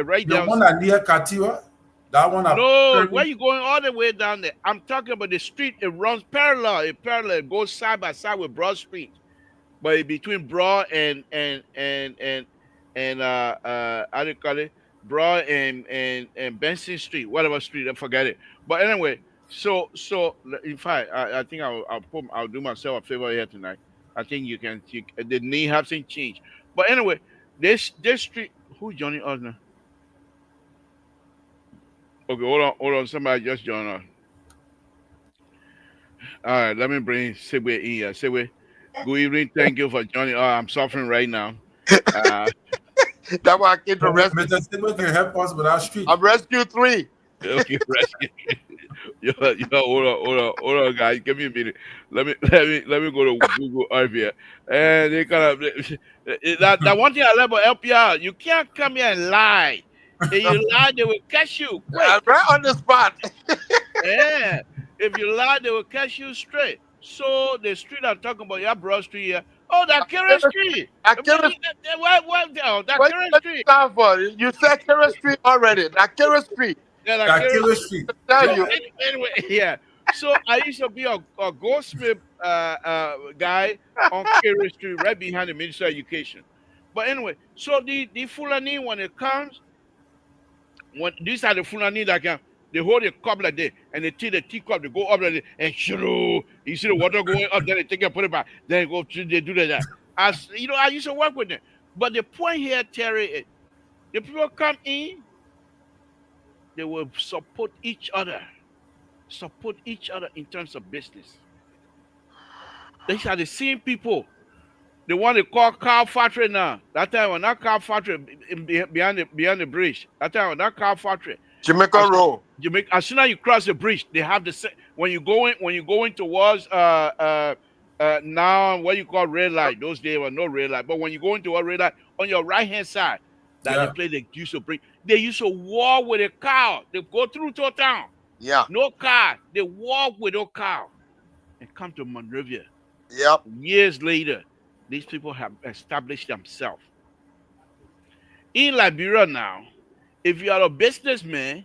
right The down. one that near Katiwa? That one that No, where you going all the way down there? I'm talking about the street. It runs parallel. It goes side by side with Broad Street, but between Broad and how do you call it? Broad and Benson Street, whatever street, I forget it. But anyway, so in fact, I think I'll do myself a favor here tonight. I think the name hasn't changed. But anyway, this street. Who's Johnny Osner? Okay, hold on. Somebody just joined us. All right, let me bring Segway in here. Segway, good evening. Thank you for joining. Oh, I'm suffering right now. Uh, That's why I came to rescue. Mr. Stable can help us with our street. I'm rescue 3. okay, rescue. Hold on, guys. Give me a minute. Let me go to Google Earth here. And they kind of that one thing I love about LPR, you can't come here and lie. If you lie, they will catch you quick. I'm right on the spot. Yeah. If you lie, they will catch you straight. So the street I'm talking about, yeah, Broad Street here. Oh, that Karen Street. Akira, That what Karen you Street. stand for? You said Kira Street already. Akira Street. Yeah, that Karen Katiwa Street. Tell So you. anyway, yeah. So I used to be a goldsmith guy on Kerry Street, right behind the Ministry of Education. But anyway, so the Fulani when it comes, when these are the Fulani that can they hold a cup like that and they take the teacup, they go up like that and shoo, you see the water going up, then they take it and put it back, then they do that. As you know, I used to work with them. But the point here, Terry, is the people come in, they will support each other in terms of business. These are the same people. The one they call car factory now. That time when that car factory behind the bridge. That time when that car factory. Jamaica As, Road. as soon as you cross the bridge, they have when you going towards now what you call red light. Those days were no red light. But when you go into a red light on your right hand side, that Yeah. the place they used to bring. They used to walk with a cow. They go through to town. Yeah. No car. They walk with no cow and come to Monrovia. Yep. Years later, these people have established themselves. In Liberia now, if you are a businessman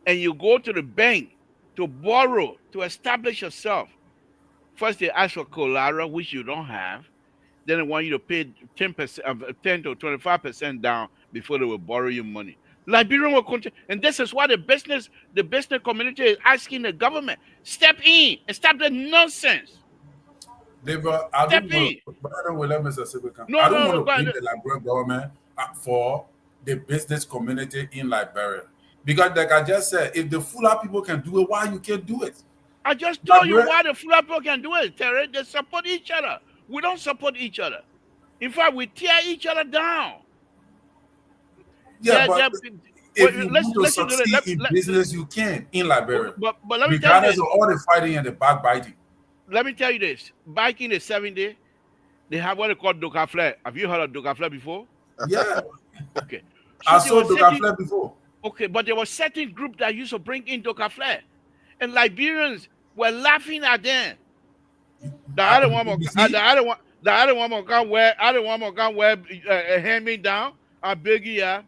and you go to the bank to borrow to establish yourself, first they ask for collateral, which you don't have. Then they want you to pay 10%, 10 to 25% down before they will borrow you money. Liberian will continue, and this is why the business community is asking the government step in and stop the nonsense. I Step don't want in. to. By the way, let Mr. Sibikan. No, I don't no, want no. to But blame the Liberian government for the business community in Liberia, because, like I just said, if the Fula people can do it, why you can't do it? I just told you Liberia, why the Fula people can do it, Terry. They support each other. We don't support each other. In fact, we tear each other down. yeah, but Well, if you let's want to listen to it. succeed in business, you can in Liberia, But let me tell you regardless this. of all the fighting and the backbiting. Let me tell you this. Back in the 70s, they have what they call Doka Flare. Have you heard of Doka Flare before? Yeah, Okay. I So they saw were Doka setting Flare before. okay, but there were certain group that used to bring in Doka Flare. And Liberians were laughing at them. The other one more You see, the other one more can wear hand me down. I beg you, yeah.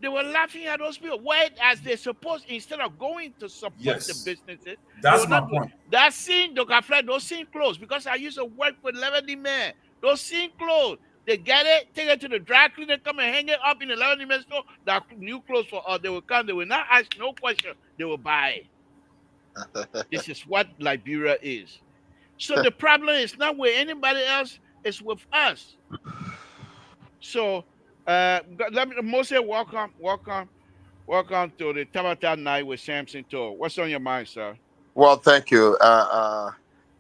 They were laughing at those people. Why, as they supposed, instead of going to support the yes, businesses, they that's were my not doing point. that. Scene, Dr. Fred, those scene clothes, because I used to work with 11 men. Those scene clothes, they get it, take it to the dry cleaner, come and hang it up in the 11 men store. That new clothes for us, they will come, they will not ask no question, they will buy it. This is what Liberia is. So the problem is not with anybody else, it's with us. So let me Moses, welcome to the Tabata Night with Samson Tour. What's on your mind, sir? Well, thank you.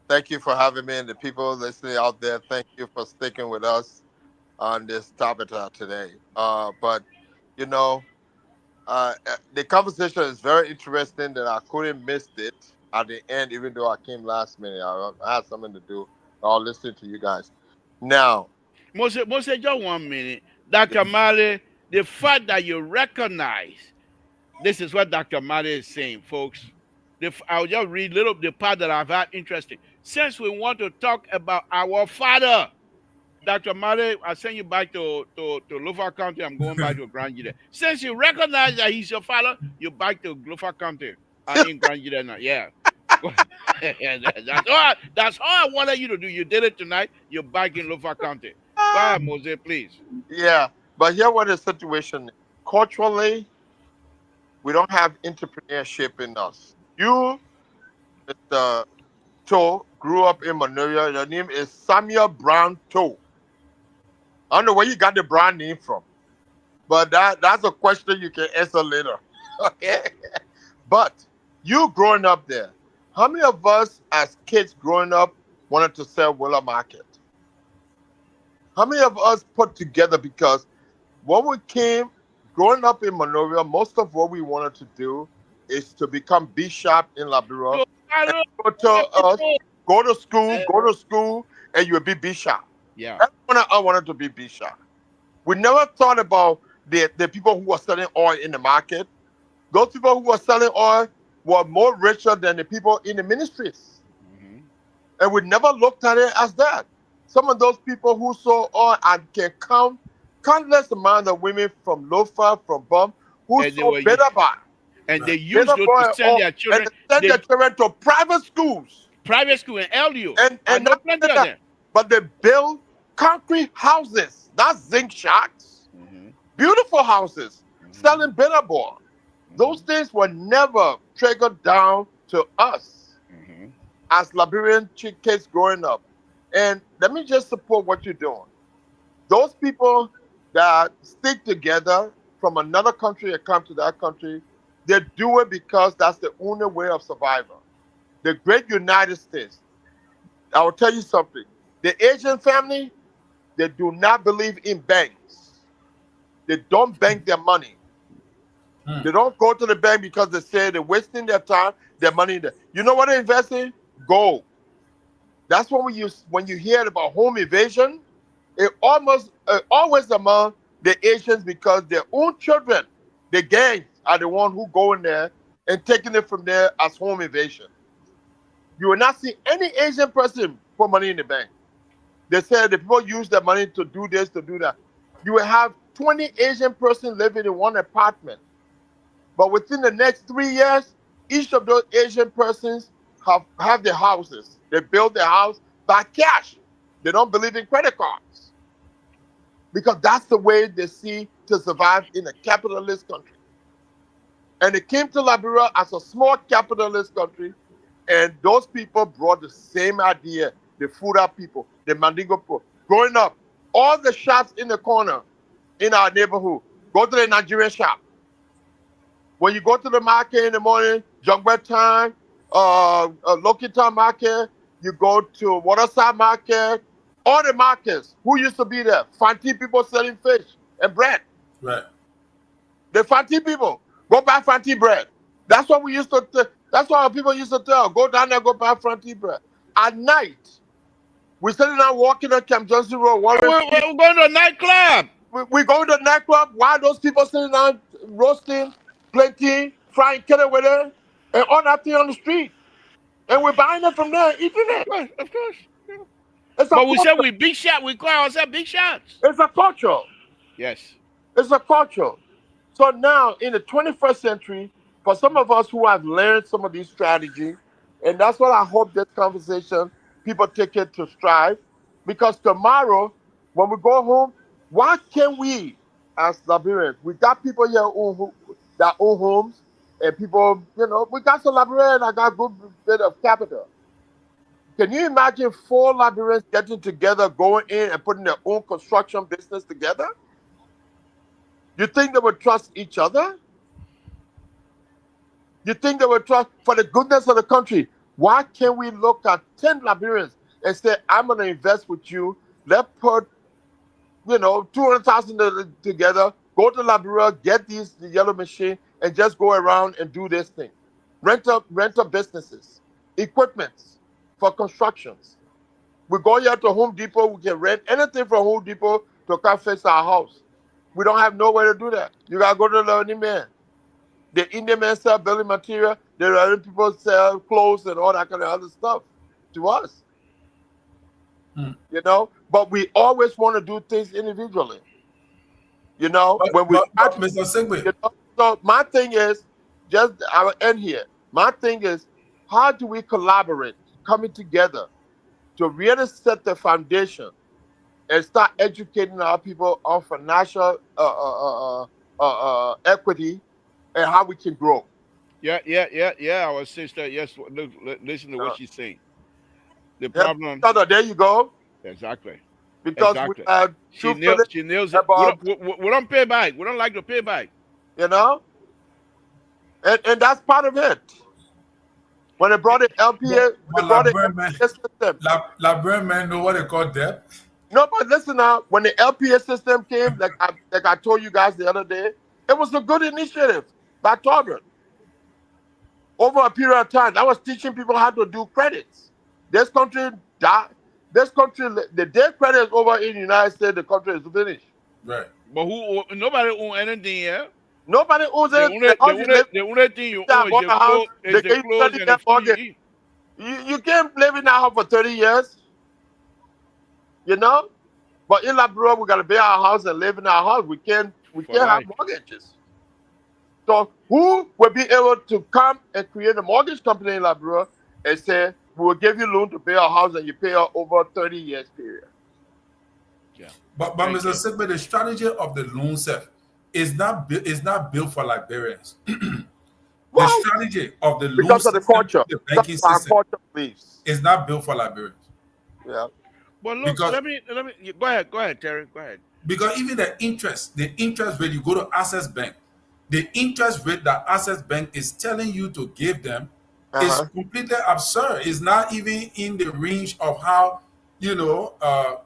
Thank you for having me, and the people listening out there. Thank you for sticking with us on this topic today. But you know, the conversation is very interesting. That I couldn't miss it at the end, even though I came last minute. I had something to do. I'll listen to you guys. Now, Moses, just 1 minute. Dr. Mali, the fact that you recognize this is what Dr. Mali is saying, folks. I'll just read little the part that I've had interesting. Since we want to talk about our father, Dr. Mali, I send you back to Lofa County. I'm going back to Grand Gita. Since you recognize that he's your father, you're back to Lofa County. In Grand Gita now. Yeah. That's all I wanted you to do. You did it tonight. You're back in Lofa County. Go ahead, Moses, please. yeah, but here what the situation is. Culturally, we don't have entrepreneurship in us. You, Mr. Toe, grew up in Monrovia. Your name is Samuel Brown Toe. I don't know where you got the brand name from, but that's a question you can answer later. Okay, but you growing up there, how many of us as kids growing up wanted to sell Willa Market? How many of us put together, because when we came growing up in Monrovia, most of what we wanted to do is to become bishop in Liberia. So, And hello, people tell us, people. go to school, and you'll be bishop. Yeah. Everyone I wanted to be bishop. We never thought about the people who were selling oil in the market. Those people who were selling oil were more richer than the people in the ministries. Mm-hmm. And we never looked at it as that. Some of those people who sold oil and can count countless amount of women from Lofa, from Bum, who And they sold were better bar. and they used Better those to boy, send their and children. they send They their children to private schools. private school in LU. I And know not plenty only of that, them. but they build concrete houses, not zinc shacks. Mm-hmm. Beautiful houses, Mm-hmm. selling better boy. Those Mm-hmm. things were never triggered down to us Mm-hmm. as Liberian kids growing up. And let me just support what you're doing. Those people that stick together from another country and come to that country, they do it because that's the only way of survival. The great United States, I will tell you something. The Asian family, they do not believe in banks. They don't bank their money. They don't go to the bank because they say they're wasting their time, their money there. You know what they invest in? Gold. That's when you hear about home invasion, it always among the Asians, because their own children, the gangs, are the one who go in there and taking it from there as home invasion. You will not see any Asian person put money in the bank. They say the people use their money to do this, to do that. You will have 20 Asian persons living in one apartment. But within the next 3 years, each of those Asian persons have their houses. They build their house by cash. They don't believe in credit cards because that's the way they see to survive in a capitalist country. And it came to Liberia as a small capitalist country, and those people brought the same idea. The Fuda people, the Mandingo people. Growing up, all the shops in the corner in our neighborhood, go to the Nigerian shop. When you go to the market in the morning, Jungbet Time, Lokitan Market, you go to Waterside Market, all the markets. Who used to be there? Fanti people selling fish and bread. Right. The Fanti people, go buy Fanti bread. That's what we used to. That's what our people used to tell. Go down there, go buy Fanti bread. At night, we're sitting down walking on Camp Johnson Road. We're going to a nightclub. We go to the nightclub. While those people sitting down roasting, planting, frying kettle with it, and all that thing on the street. And we're buying it from there, eating it. Of course. Yeah. It's But we said we big shot. We call ourselves big shots. It's a culture. Yes. It's a culture. So now, in the 21st century, for some of us who have learned some of these strategies, and that's what I hope this conversation, people take it to strive, because tomorrow, when we go home, why can't we, as Liberians, we got people here that own homes, and people, we got some Liberians that got a good bit of capital. Can you imagine 4 Liberians getting together, going in and putting their own construction business together? You think they would trust each other? You think they would trust for the goodness of the country? Why can't we look at 10 Liberians and say, I'm going to invest with you. Let's put, 200,000 together, go to Liberia, get the yellow machine, and just go around and do this thing. Rent up businesses, equipments for constructions. We go here to Home Depot, we can rent anything from Home Depot to come fix our house. We don't have nowhere to do that. You got to go to the Indian man. The Indian man sell building material, the other people sell clothes and all that kind of other stuff to us. But we always want to do things individually. Mr. Sigwe. So my thing is, I will end here. My thing is, how do we collaborate, coming together to really set the foundation and start educating our people on financial equity and how we can grow? Yeah. Our sister, yes, listen to what she's saying. The problem. There you go. Exactly. Because she nails it. We don't pay back. We don't like to pay back. And that's part of it. When they brought the LPA, system. Liberian men know what they call debt. No, but listen now. When the LPA system came, like I told you guys the other day, it was a good initiative by Tobin. Over a period of time, that was teaching people how to do credits. This country, the day credit is over in the United States, the country is finished. Right. But nobody owns anything here. Nobody owns anything. The only thing you own is the clothes and the food. You can't live in that house for 30 years. But in Liberia, we got to buy our house and live in our house. We can't have mortgages. So who will be able to come and create a mortgage company in Liberia and say, we will give you loan to pay our house and you pay out over 30 years period? Yeah. But Mr. Sigbe, the strategy of the loan set is not built for Liberians. The strategy of the loan because of the culture, the banking system, is not built for Liberians. Yeah. Well, look, let me go ahead, Terry. Go ahead. Because even the interest rate, you go to Access Bank, the interest rate that Access Bank is telling you to give them is completely absurd. It's not even in the range of how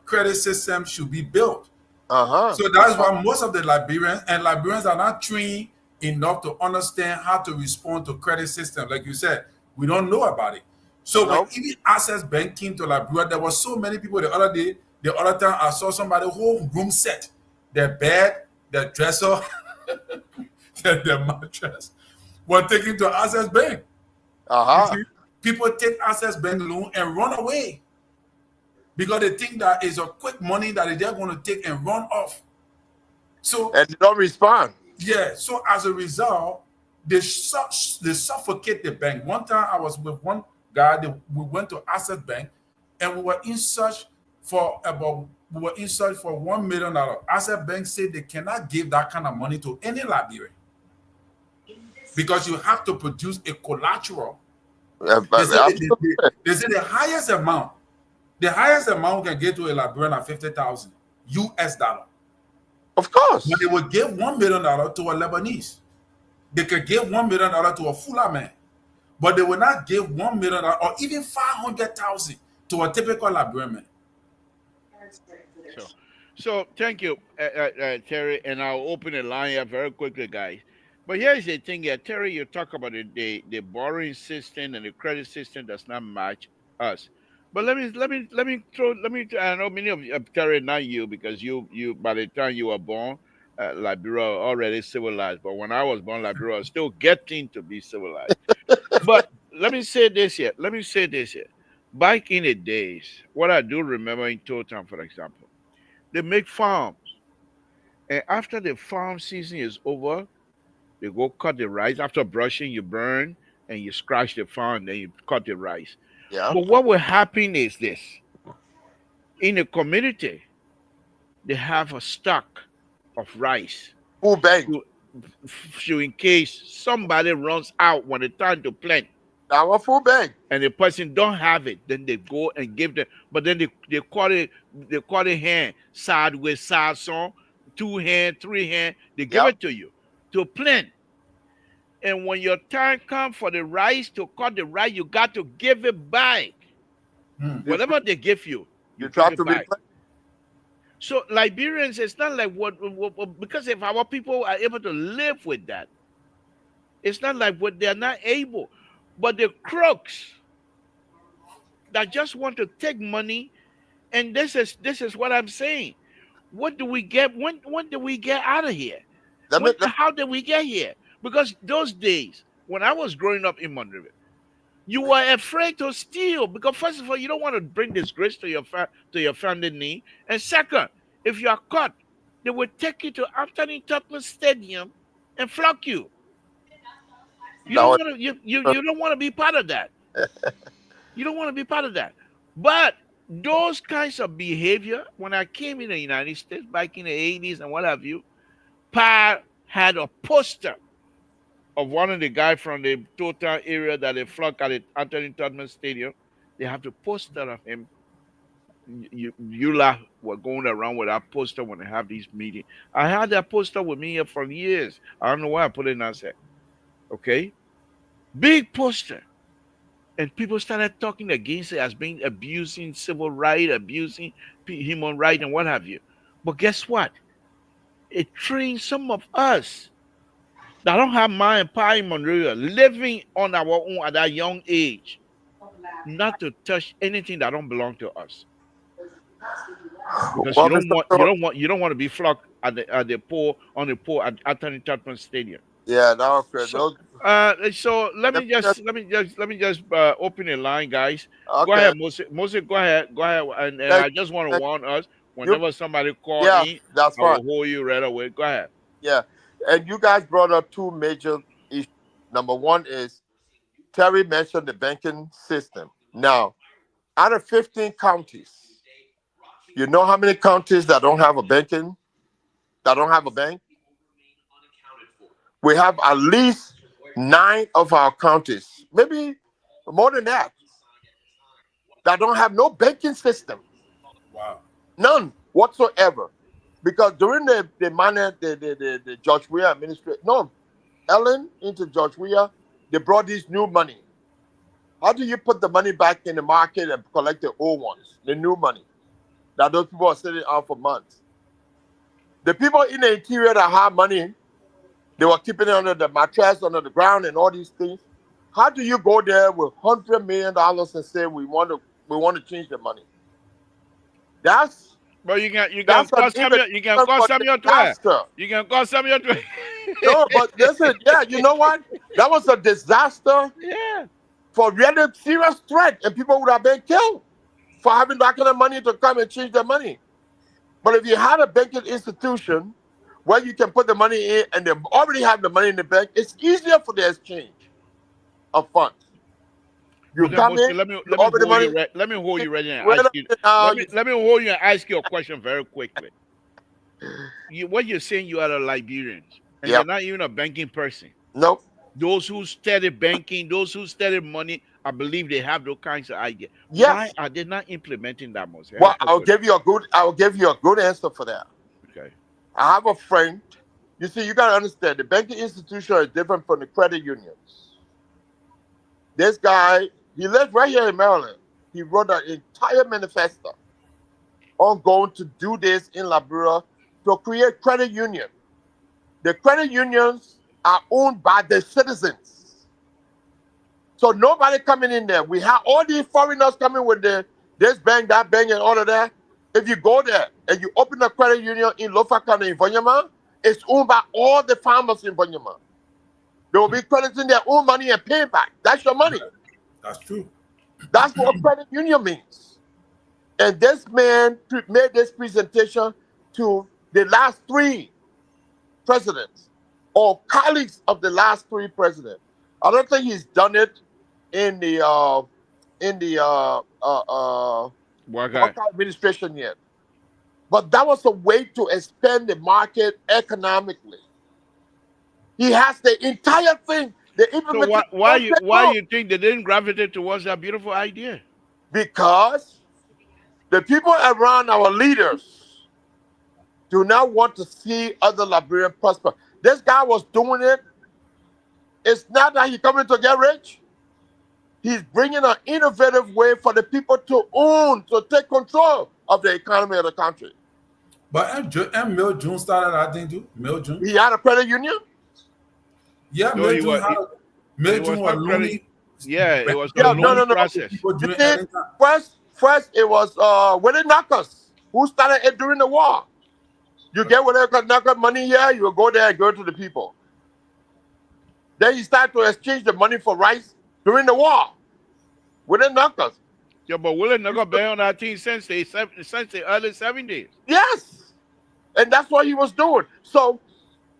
credit system should be built. So that's why most of the Liberians are not trained enough to understand how to respond to credit system. Like you said, we don't know about it. So when even Access Bank came to Liberia, there were so many people the other time I saw somebody whole room set, their bed, their dresser, their mattress, were taken to Access Bank. People take Access Bank loan and run away because they think that it's a quick money that they're going to take and run off. So And they don't respond. yeah, so as a result, they suffocate the bank. One time I was with one guy, we went to Asset Bank and we were in search for $1 million. Asset Bank said they cannot give that kind of money to any Liberian because you have to produce a collateral. They said Absolutely. they said the highest amount we can get to a Liberian at 50,000 US dollar. Of But course. they would give $1 million to a Lebanese. They could give $1 million to a Fula man, but they will not give $1 million or even 500,000 to a typical Liberian man. So thank you, Terry, and I'll open the line here very quickly, guys. But here's the thing here, Terry. You talk about the borrowing system and the credit system does not match us. But I know many of you, Terry, not you, because you by the time you were born, Liberia already civilized. But when I was born, Liberia was still getting to be civilized. But let me say this here. Let me say this here. Back in the days, what I do remember in Town, for example, they make farms. And after the farm season is over, they go cut the rice. After brushing, you burn and you scratch the farm, then you cut the rice. Yeah. But what will happen is this. In the community, they have a stock of rice. Full bank. So in case somebody runs out when it's time to plant, Now a full bank. and the person don't have it, then they go and give them. But then they cut it hand sideways, side song, 2 hand, 3 hand. They give Yep. it to you to plant. And when your time comes for the rice to cut the rice, you got to give it back. Whatever they give you, You give try it to back. replace. So Liberians, it's not like what because if our people are able to live with that, it's not like what they're not able. But the crooks that just want to take money, and this is what I'm saying. What do we get? When do we get out of here? How did we get here? Because those days when I was growing up in Monrovia, you were afraid to steal because first of all, you don't want to bring disgrace to your family name, and second, if you are caught, they will take you to Anthony Tottenham Stadium and flog you. You don't want to. You don't want to be part of that. You don't want to be part of that. But those kinds of behavior, when I came in the United States back in the 80s and what have you, Pa had a poster of one of the guys from the Total area that they flogged at the Anthony Tottenham Stadium. They have the poster of him. You were going around with that poster when they have these meetings. I had that poster with me here for years. I don't know why I put it in that set. Okay? Big poster. And people started talking against it as being abusing civil rights, abusing human rights, and what have you. But guess what? It trains some of us that don't have mind and power in Monrovia, living on our own at that young age, not to touch anything that don't belong to us. Because Well, you don't want to be flogged at the pole at Anthony Tottenham Stadium. Yeah, that was great. So let me just open a line, guys. Okay. Go ahead, Moses. Moses, go ahead, and I just want to warn us whenever somebody calls me, that's I will fine. hold you right away. Go ahead. Yeah, and you guys brought up two major issues. Number one is Terry mentioned the banking system. Now, out of 15 counties, you know how many counties that don't have a bank? We have at least 9 of our counties, maybe more than that don't have no banking system. Wow. None whatsoever. Because during the George Weah administration, Ellen into George Weah, they brought this new money. How do you put the money back in the market and collect the old ones, the new money that those people are sitting on for months? The people in the interior that have money, they were keeping it under the mattress, under the ground, and all these things. How do you go there with $100 million and say we want to change the money? That's But you can call Samuel. You can call Samuel twice. You can call Samuel twice. No, but listen, you know what? That was a disaster. Yeah. For really serious threat, and people would have been killed for having that kind of money to come and change their money. But if you had a banking institution where you can put the money in and they already have the money in the bank. It's easier for the exchange of funds. You Brother come Moshe, in, you open the money. let me hold you ready and Wait a ask you. minute now. Let me hold you and ask you a question very quickly. What you're saying, you are a Liberians, and you're Yep. not even a banking person. Nope. Those who study banking, those who study money, I believe they have those kinds of ideas. Why Yes. are they not implementing that, Moshe? Well, Help us with I will give you a good answer for that. that. Okay. I have a friend. You see, you gotta understand the banking institution is different from the credit unions. This guy, he lives right here in Maryland. He wrote an entire manifesto on going to do this in Liberia to create credit union. The credit unions are owned by the citizens. So nobody coming in there. We have all these foreigners coming with this bank, that bank, and all of that. If you go there and you open a credit union in Lofa County in Vonyama, it's owned by all the farmers in Vonyama. They will be crediting their own money and paying back. That's your money. That's true. That's what credit union means. And this man made this presentation to the last three presidents or colleagues of the last three presidents. I don't think he's done it in the Waka. administration yet. But that was a way to expand the market economically. He has the entire thing. The So implementation why you think they didn't gravitate towards that beautiful idea? because the people around our leaders do not want to see other Liberians prosper. This guy was doing it. It's not that he's coming to get rich. He's bringing an innovative way for the people to own, to take control of the economy of the country. But and Mil June started that thing too. Mil June. He had a credit union. Yeah, No, Mil he June was. had Mil It June was was not credit. loaning. Yeah, it was a Yeah, no, loan no. process. People You doing see, anything. first it was Willie Knockers who started it during the war. You get whatever Knocker money here, you will go there and go to the people. Then he started to exchange the money for rice during the war. Willie Knockers. Yeah, but Willie never been on that thing since the early 70s. Yes. And that's what he was doing. So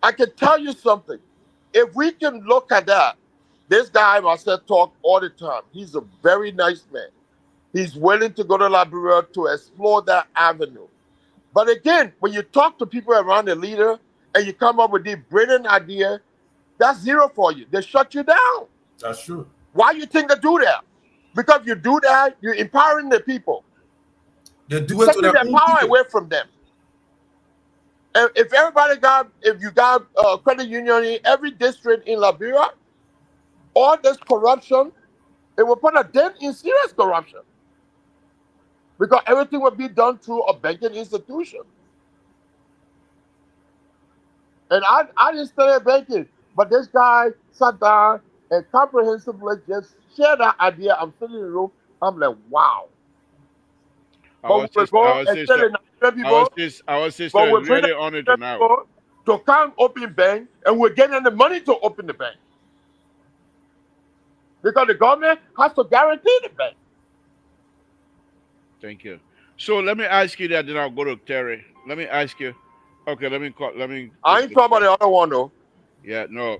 I can tell you something. If we can look at that, this guy must have talk all the time. He's a very nice man. He's willing to go to Liberia to explore that avenue. But again, when you talk to people around the leader and you come up with this brilliant idea, that's zero for you. They shut you down. That's true. Why you think they do that? Because if you do that, you're empowering the people. They do You're it to taking their their own power people. away from them. And if you got a credit union in every district in Liberia, all this corruption, it will put a dent in serious corruption. Because everything will be done through a banking institution. And I didn't study banking, but this guy sat down and comprehensively just shared that idea. I'm sitting in the room, I'm like, wow. But we will go and tell the Nigerian people, our but sister we is bring the really honored to Nigerian know. people to come open bank, and we're getting the money to open the bank. Because the government has to guarantee the bank. Thank you. So let me ask you that, then I'll go to Terry. Let me ask you. Okay, let me. I ain't talking about the other one though, Yeah, no.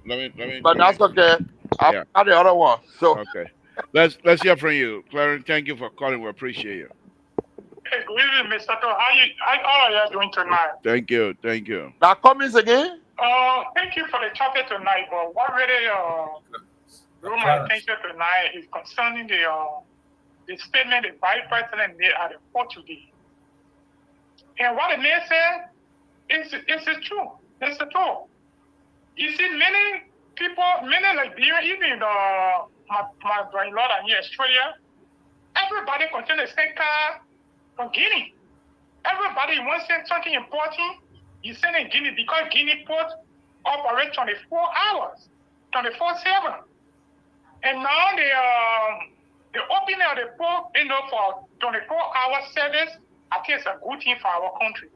but that's okay. I Yeah. got the other one. So Okay. Let's hear from you, Clarence. Thank you for calling. We appreciate you. Hey, good evening, Mr. To. How are you doing tonight? Thank you. now comments again. Thank you for the topic tonight, but what really drew my attention tonight is concerning the statement the vice president made at the court today. And what the man said is true. It's the truth. You see, many people, many Liberians, even my brother-in-law here in Australia, everybody continue to send car from Guinea. Everybody wants to send something important. You send in Guinea because Guinea port operates 24 hours, 24/7. And now the opening of the port, for 24-hour service, I think it's a good thing for our country.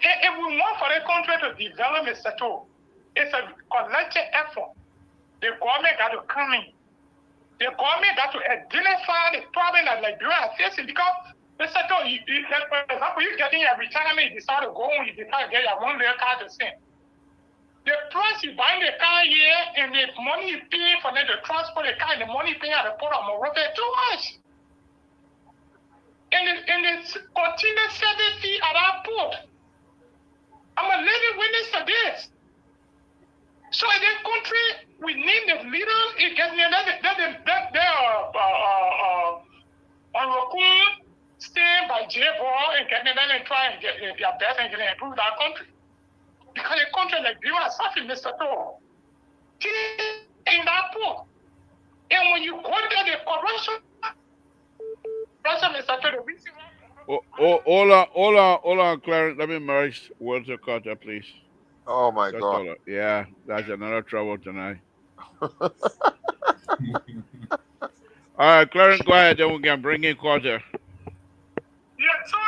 If we want for the country to develop a settle, it's a collective effort. The government got to come in. The government got to identify the problem that Liberia is facing, because They said, oh, like, for example, you're getting your retirement, you decide to go home, you decide to get your one little car to send. The price you buy the car here and the money you pay for them to transport the car and the money you pay at the port of Morocco, too much. And the container service fee at our port. I'm a living witness to this. So in this country, we need the leaders. It gets me on Raccoon, stay by J-Ball and get me and try and get their best and improve our country. Because a country like you are suffering, Mr. Toro. In that port. And when you go to the corruption, Mr. Toro, we see Hold on, Clarence. Let me merge Walter Carter, please. Oh my That's God. all. Yeah, that's another trouble tonight. All right, Clarence, go ahead. Then we can bring in Carter. Yeah, so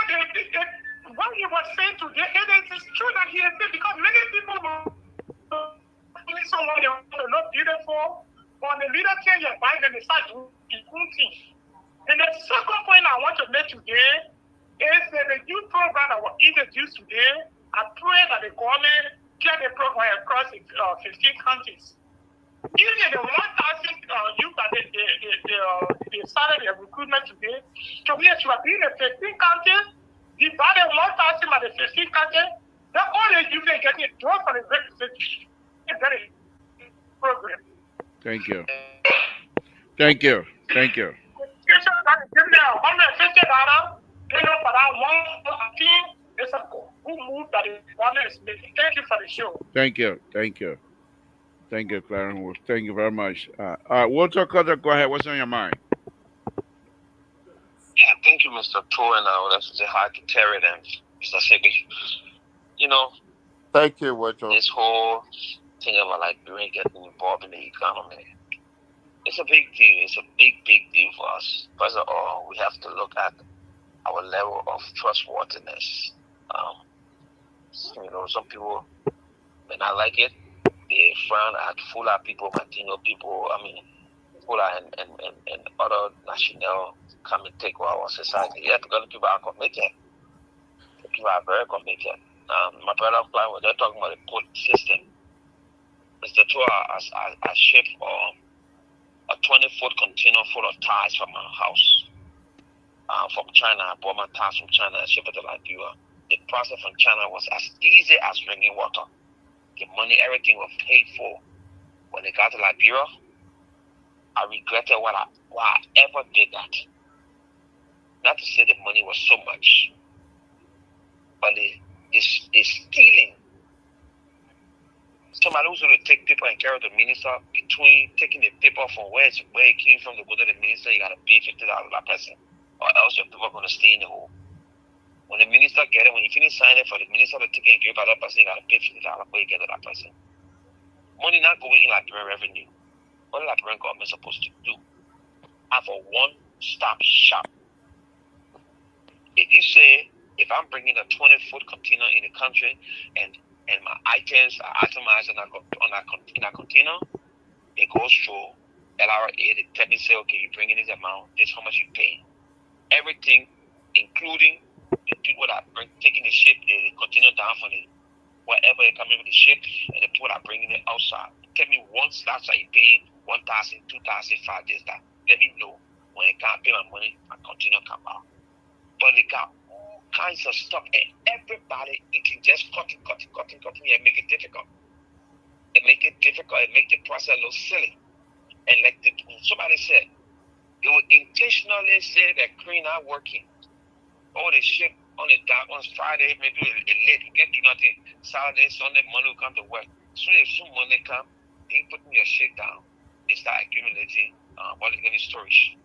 what he was saying today, it is true that he has said because many people only someone they want to look beautiful, but the leader change their mind and they start doing good things. And the second point I want to make today is that the youth program that was introduced today, I pray that the government get the program across 15 countries. Even the 1,000 youth that they started their recruitment today, to me, it should be in the 15 countries, divided 1,000 by the 15 countries, then all the youth are getting drawn for the very program. Thank you. Thank you. Thank you. Give them $150, you know, for that one team. It's a good move that the government is making. Thank you for the show. Thank you. Thank you. Thank you, Clarence. Well, thank you very much. Walter Carter, go ahead. What's on your mind? Yeah, thank you, Mr. Pro, and that's hard to tear it, and Mr. Sebi. You know, Thank you, Walter. this whole thing about Liberia getting involved in the economy, it's a big deal. It's a big deal for us. First of all, we have to look at our level of trustworthiness. You know, some people may not like it. They frown at Fula people, Latino people, Fula and other national come and take over our society. Yeah, because the people are committed. The people are very committed. My brother Fly, they're talking about the court system. Mr. Tour has shipped a 20-foot container full of ties from our house. From China. I bought my ties from China and shipped it to Liberia. The process from China was as easy as drinking water. The money, everything was paid for. When they got to Liberia, I regretted why I ever did that. Not to say the money was so much, but it's stealing. Somebody who's going to take paper and carry to the minister, between taking the paper from where it came from to go to the minister, you got to pay $50 per person, or else your people are going to stay in the hole. When the minister get it, when you finish signing for the minister to take it and give it to that person, you got to pay $50 before you get to that person. Money not going in Liberian revenue. What the Liberian government supposed to do? Have a one-stop shop. If you say, if I'm bringing a 20-foot container in the country and my items are itemized in a container, it goes through LRA, they tell me, say, okay, you're bringing this amount, this is how much you pay. Everything, including the people that are taking the ship, the container down from wherever they're coming with the ship, and the people that are bringing it outside. Tell me one slot that you pay 1,000, 2,000, 5 days that. Let me know. When I can't pay my money, my container come out. But they got all kinds of stuff, and everybody eating, just cutting, and make it difficult. It make it difficult, it make the process look silly. And like somebody said, they will intentionally say that crane not working. Oh, the ship on the dock on Friday, maybe it late, you can't do nothing. Saturday, Sunday, Monday will come to work. So if some money come, they putting your shit down. They start accumulating what is going to storage.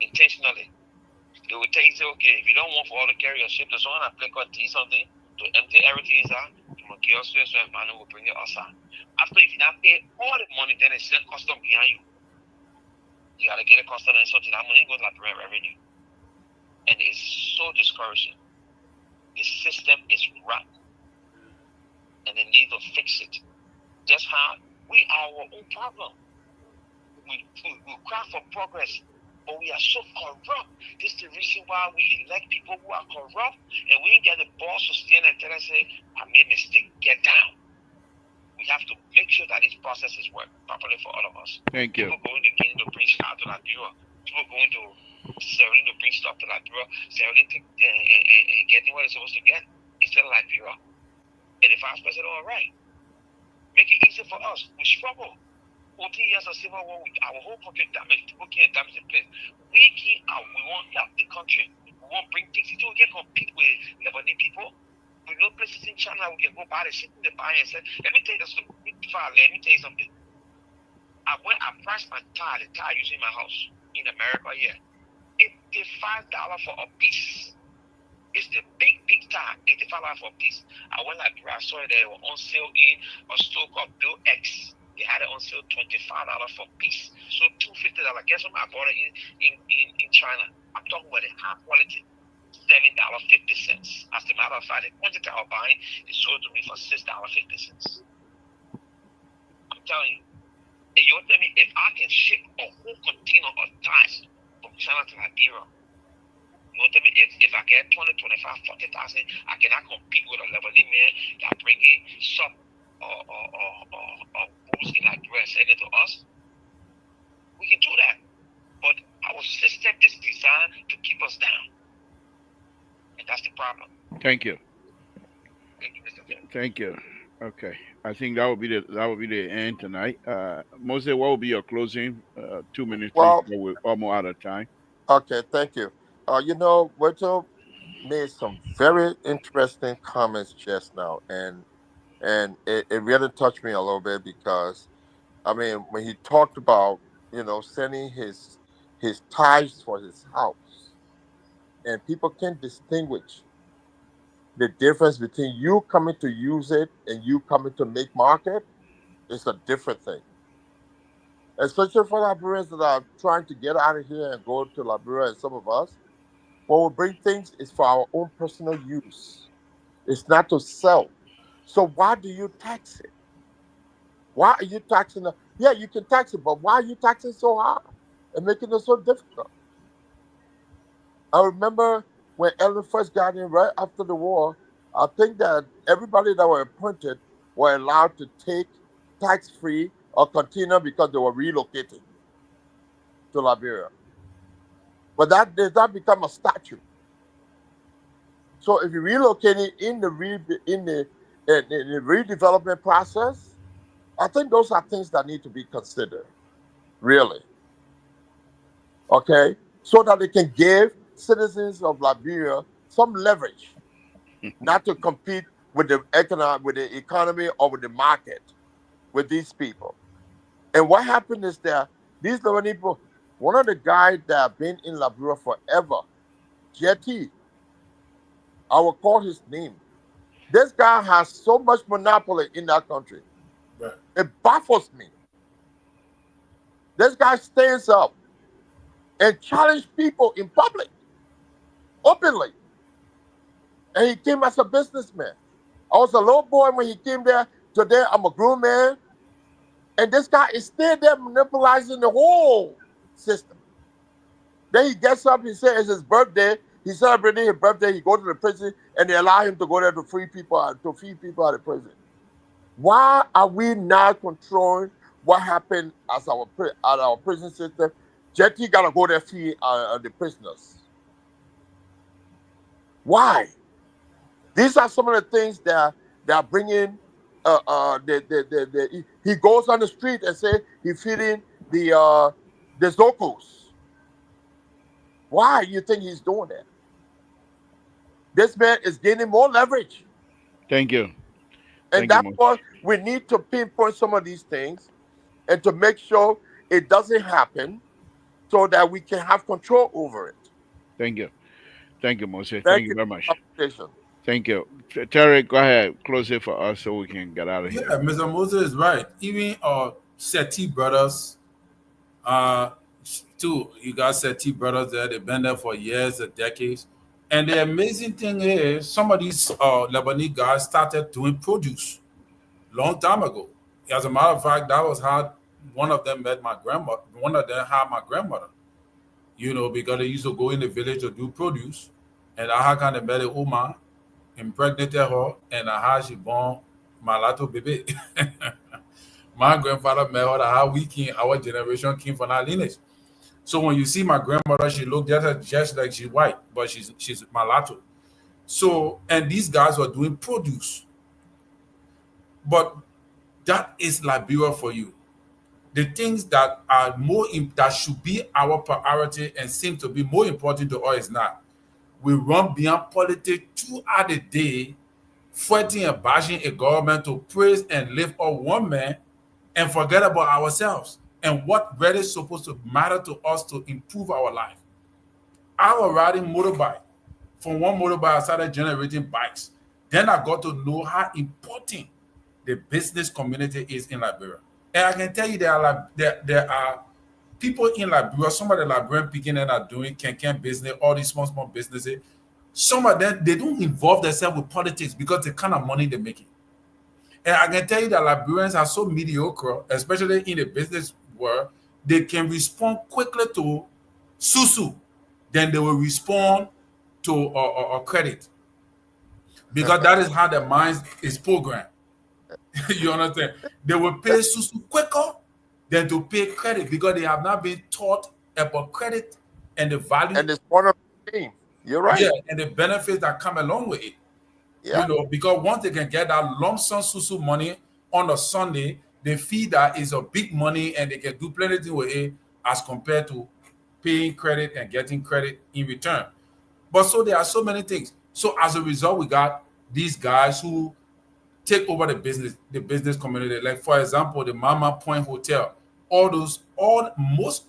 Intentionally. They will tell you, say, okay, if you don't want for all to carry your ship, there's one apply called D something to empty everything inside. You will give us so and man will bring it outside. After if you not pay all the money, then it's send custom behind you. You gotta get a custom and something. That money goes like revenue. And it's so discouraging. The system is rotten. And they need to fix it. Just how we are our own problem. We cry for progress, but we are so corrupt. this is the reason why we elect people who are corrupt, and we ain't get the boss to stand and tell us, say, I made a mistake, get down. We have to make sure that this process is working properly for all of us. Thank you. People going to Guinea to bring stuff to Liberia. People going to Sierra Leone to bring stuff to Liberia. Sierra Leone and getting what they're supposed to get instead of Liberia. And the vice president, all right. Make it easy for us. We struggle. 14 years of civil war, our whole country damaged. People can't damage the place. We can't out. We won't help the country. We won't bring things. You know, we can compete with Lebanese people. We know places in China we can go buy the shit in the buy and say, let me tell you something. I priced my tire, the tire using my house in America here. $85 for a piece. It's the big tire, $85 for a piece. I went like I saw it, they were on sale in a store called Bill X. They had it on sale $25 for a piece. So $250. Guess what? I bought it in China. I'm talking about the high quality. $7.50. As a matter of fact, the quantity I was buying is sold to me for $6.50. I'm telling you. And you tell me if I can ship a whole container of tires from China to Liberia, you tell me if I get 20, 25, 40,000, I cannot compete with a Lebanese man that bringing some or booze in Liberia and send it to us. We can do that. But our system is designed to keep us down. And that's the problem. Thank you. Thank you, Mr. Phil. Thank you. Okay. I think that will be the end tonight. Moses, what will be your closing? 2 minutes, please. Well, We're almost out of time. okay, thank you. Weto made some very interesting comments just now, and it really touched me a little bit because I mean when he talked about sending his tithes for his house, and people can distinguish the difference between you coming to use it and you coming to make market. It's a different thing, especially for Liberians that are trying to get out of here and go to Liberia. And some of us, what we bring things is for our own personal use. It's not to sell. So why do you tax it? Why are you taxing it? Yeah, you can tax it, but why are you taxing so hard and making it so difficult? I remember when Ellen first got in right after the war, I think that everybody that were appointed were allowed to take tax free or continue because they were relocating to Liberia. But that did not become a statute. So if you're relocating in the redevelopment process, I think those are things that need to be considered, really. Okay, so that they can give citizens of Liberia some leverage, not to compete with the economy or with the market with these people. And what happened is that these Lebanese people, one of the guys that have been in Liberia forever, Jetty, I will call his name. This guy has so much monopoly in that country. Right. It baffles me. This guy stands up and challenges people in public, openly. And he came as a businessman. I was a little boy when he came there. Today, I'm a grown man. And this guy is still there monopolizing the whole system. Then he gets up, he says it's his birthday. He's celebrating his birthday. He goes to the prison, and they allow him to go there to feed people out of the prison. Why are we not controlling what happened at our prison system? Jetty gotta go there feed the prisoners. Why? These are some of the things that are bringing. He goes on the street and say he's feeding the Zocos. Why you think he's doing that? This man is gaining more leverage. Thank you. And that's why we need to pinpoint some of these things and to make sure it doesn't happen so that we can have control over it. Thank you. Thank you, Moses. Thank you very much. Appreciation. Thank you. Terry, go ahead. Close it for us so we can get out of here. Yeah, Mr. Moses is right. Even Seti brothers, too. You got Seti brothers there. They've been there for years and decades. And the amazing thing is, some of these Lebanese guys started doing produce long time ago. As a matter of fact, that was how one of them met my grandmother. One of them had my grandmother. because they used to go in the village to do produce. And I had kind of met a woman, impregnated her, and I had she born my little baby. My grandfather met her, how we came, our generation came from our lineage. So when you see my grandmother, she looked just like she's white, but she's mulatto. So, and these guys were doing produce. But that is Liberia for you. The things that are that should be our priority and seem to be more important to us is not. We run beyond politics throughout the day, fighting and bashing a government to praise and lift up one man and forget about ourselves and what really is supposed to matter to us to improve our life. I was riding motorbike. From one motorbike, I started generating bikes. Then I got to know how important the business community is in Liberia. And I can tell you there are people in Liberia, some of the Liberian people that are doing can business, all these small businesses. Some of them, they don't involve themselves with politics because the kind of money they're making. And I can tell you that Liberians are so mediocre, especially in the business world, they can respond quickly to susu, then they will respond to credit. Because that is how their mind is programmed. You understand? They will pay susu quicker than to pay credit because they have not been taught about credit and the value. And it's part of the game. You're right. Yeah, and the benefits that come along with it. Yeah. Because once they can get that lump sum susu money on a Sunday, they feel that is a big money and they can do plenty of things with it as compared to paying credit and getting credit in return. But so there are so many things. So as a result, we got these guys who take over the business community. Like for example, the Mama Point Hotel, most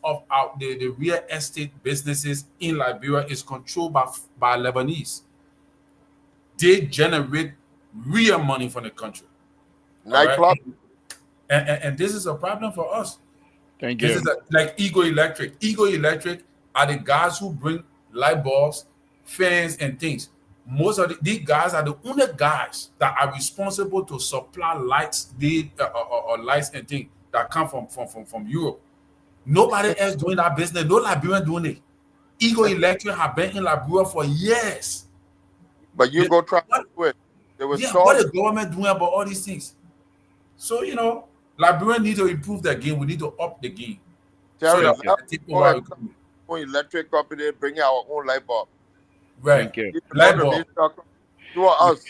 of the real estate businesses in Liberia is controlled by Lebanese. They generate real money from the country. Nightclub. Right? And this is a problem for us. Thank you. This is like Ego Electric. Ego Electric are the guys who bring light bulbs, fans, and things. Most of these guys are the only guys that are responsible to supply lights, or lights and things that come from Europe. Nobody else doing that business. No Liberian doing it. Ego Electric have been in Liberia for years. But you go try to do it. What is the government doing about all these things? So, Liberians need to improve their game. We need to up the game. Electric company, bring our own light bulb. Right. Thank you. Light bulb. To us.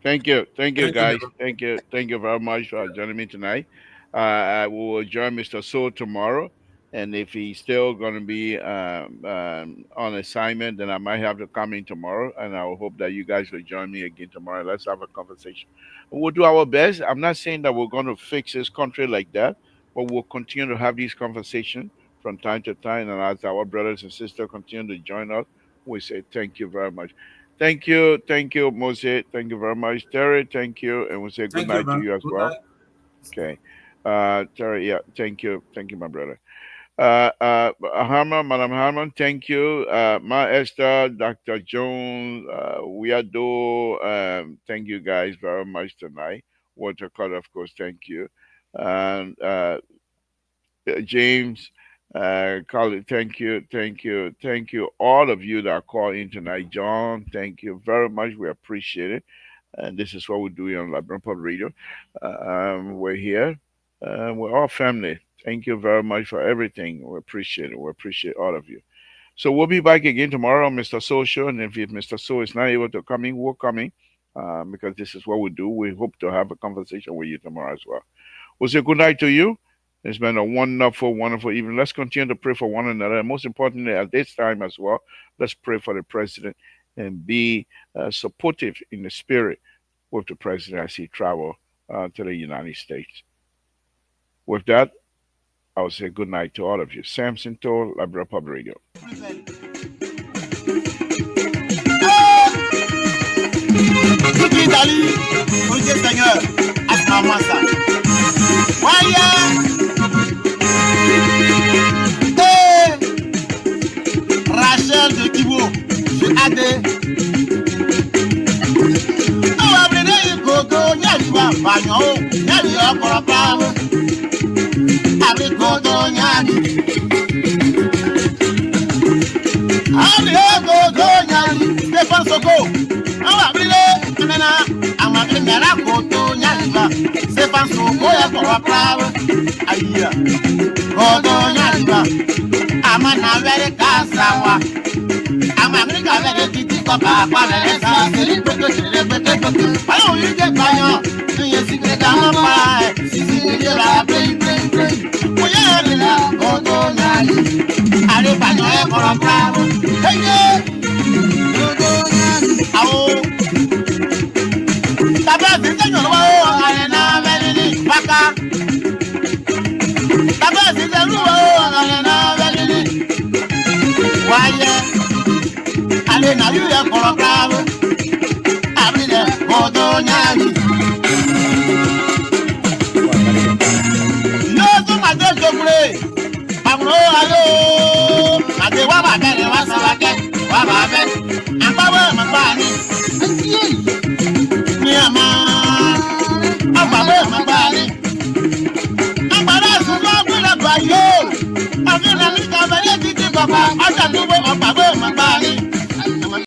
Thank you, guys. Thank you very much for joining me tonight. We will join Mr. So tomorrow, and if he's still going to be on assignment, then I might have to come in tomorrow, and I will hope that you guys will join me again tomorrow. Let's have a conversation. We'll do our best. I'm not saying that we're going to fix this country like that, but we'll continue to have these conversations from time to time, and as our brothers and sisters continue to join us, we say thank you very much. Thank you, Mose. Thank you very much, Terry. Thank you, and we say good night to you as well. Night. Okay, Terry. Yeah, thank you, my brother. Harman, Madam Harman, thank you. Ma Esther, Dr. Jones, Weirdo, thank you guys very much tonight. Walter Carter, of course, thank you. And James, Colin, thank you. All of you that called in tonight. John, thank you very much. We appreciate it. And this is what we do here on Liberian Pub Radio. We're here. We're all family. Thank you very much for everything. We appreciate it. We appreciate all of you. So we'll be back again tomorrow on Mr. So Show. And if Mr. So is not able to come in, we're coming because this is what we do. We hope to have a conversation with you tomorrow as well. We'll say good night to you. It's been a wonderful, wonderful evening. Let's continue to pray for one another. And most importantly, at this time as well, let's pray for the president and be supportive in the spirit with the president as he travels to the United States. With that, I will say good night to all of you. Samson told Liberian Pub Radio. Rachel de Kibo, je adé. Gogo, Yaliwa, Bayon, Yalia, Papa, avec Gogo, Yali. go. Awa bile nana amagre mera koto nyaliba. Se panso boya kwa prawo. Aya. Koto nyaliba. Amana vere kasawa. Amagre ka vere titi ko pa vere sa seri peto. Ayo yige bayo. Ye sikre ka ma. Sisi ye la play. Oya nila koto nyali. Ale bayo e kwa prawo. Hey. Taba sisi nyoro ale na velini baka. Taba sisi nyoro ale na velini. Waya ale na yu ya koro bravo. Abile kodo nyali. Yo so ma de jogure. Amro alo. Ade wa ba bele wa sa wa ke. Wa ba be. Abawe ma ba ni. Ni ama. Abawe ma ba ni. Abara su lo gbura ba yo. Abi na ni ka ba ye titi baba. Aja tu bo abawe ma ba ni.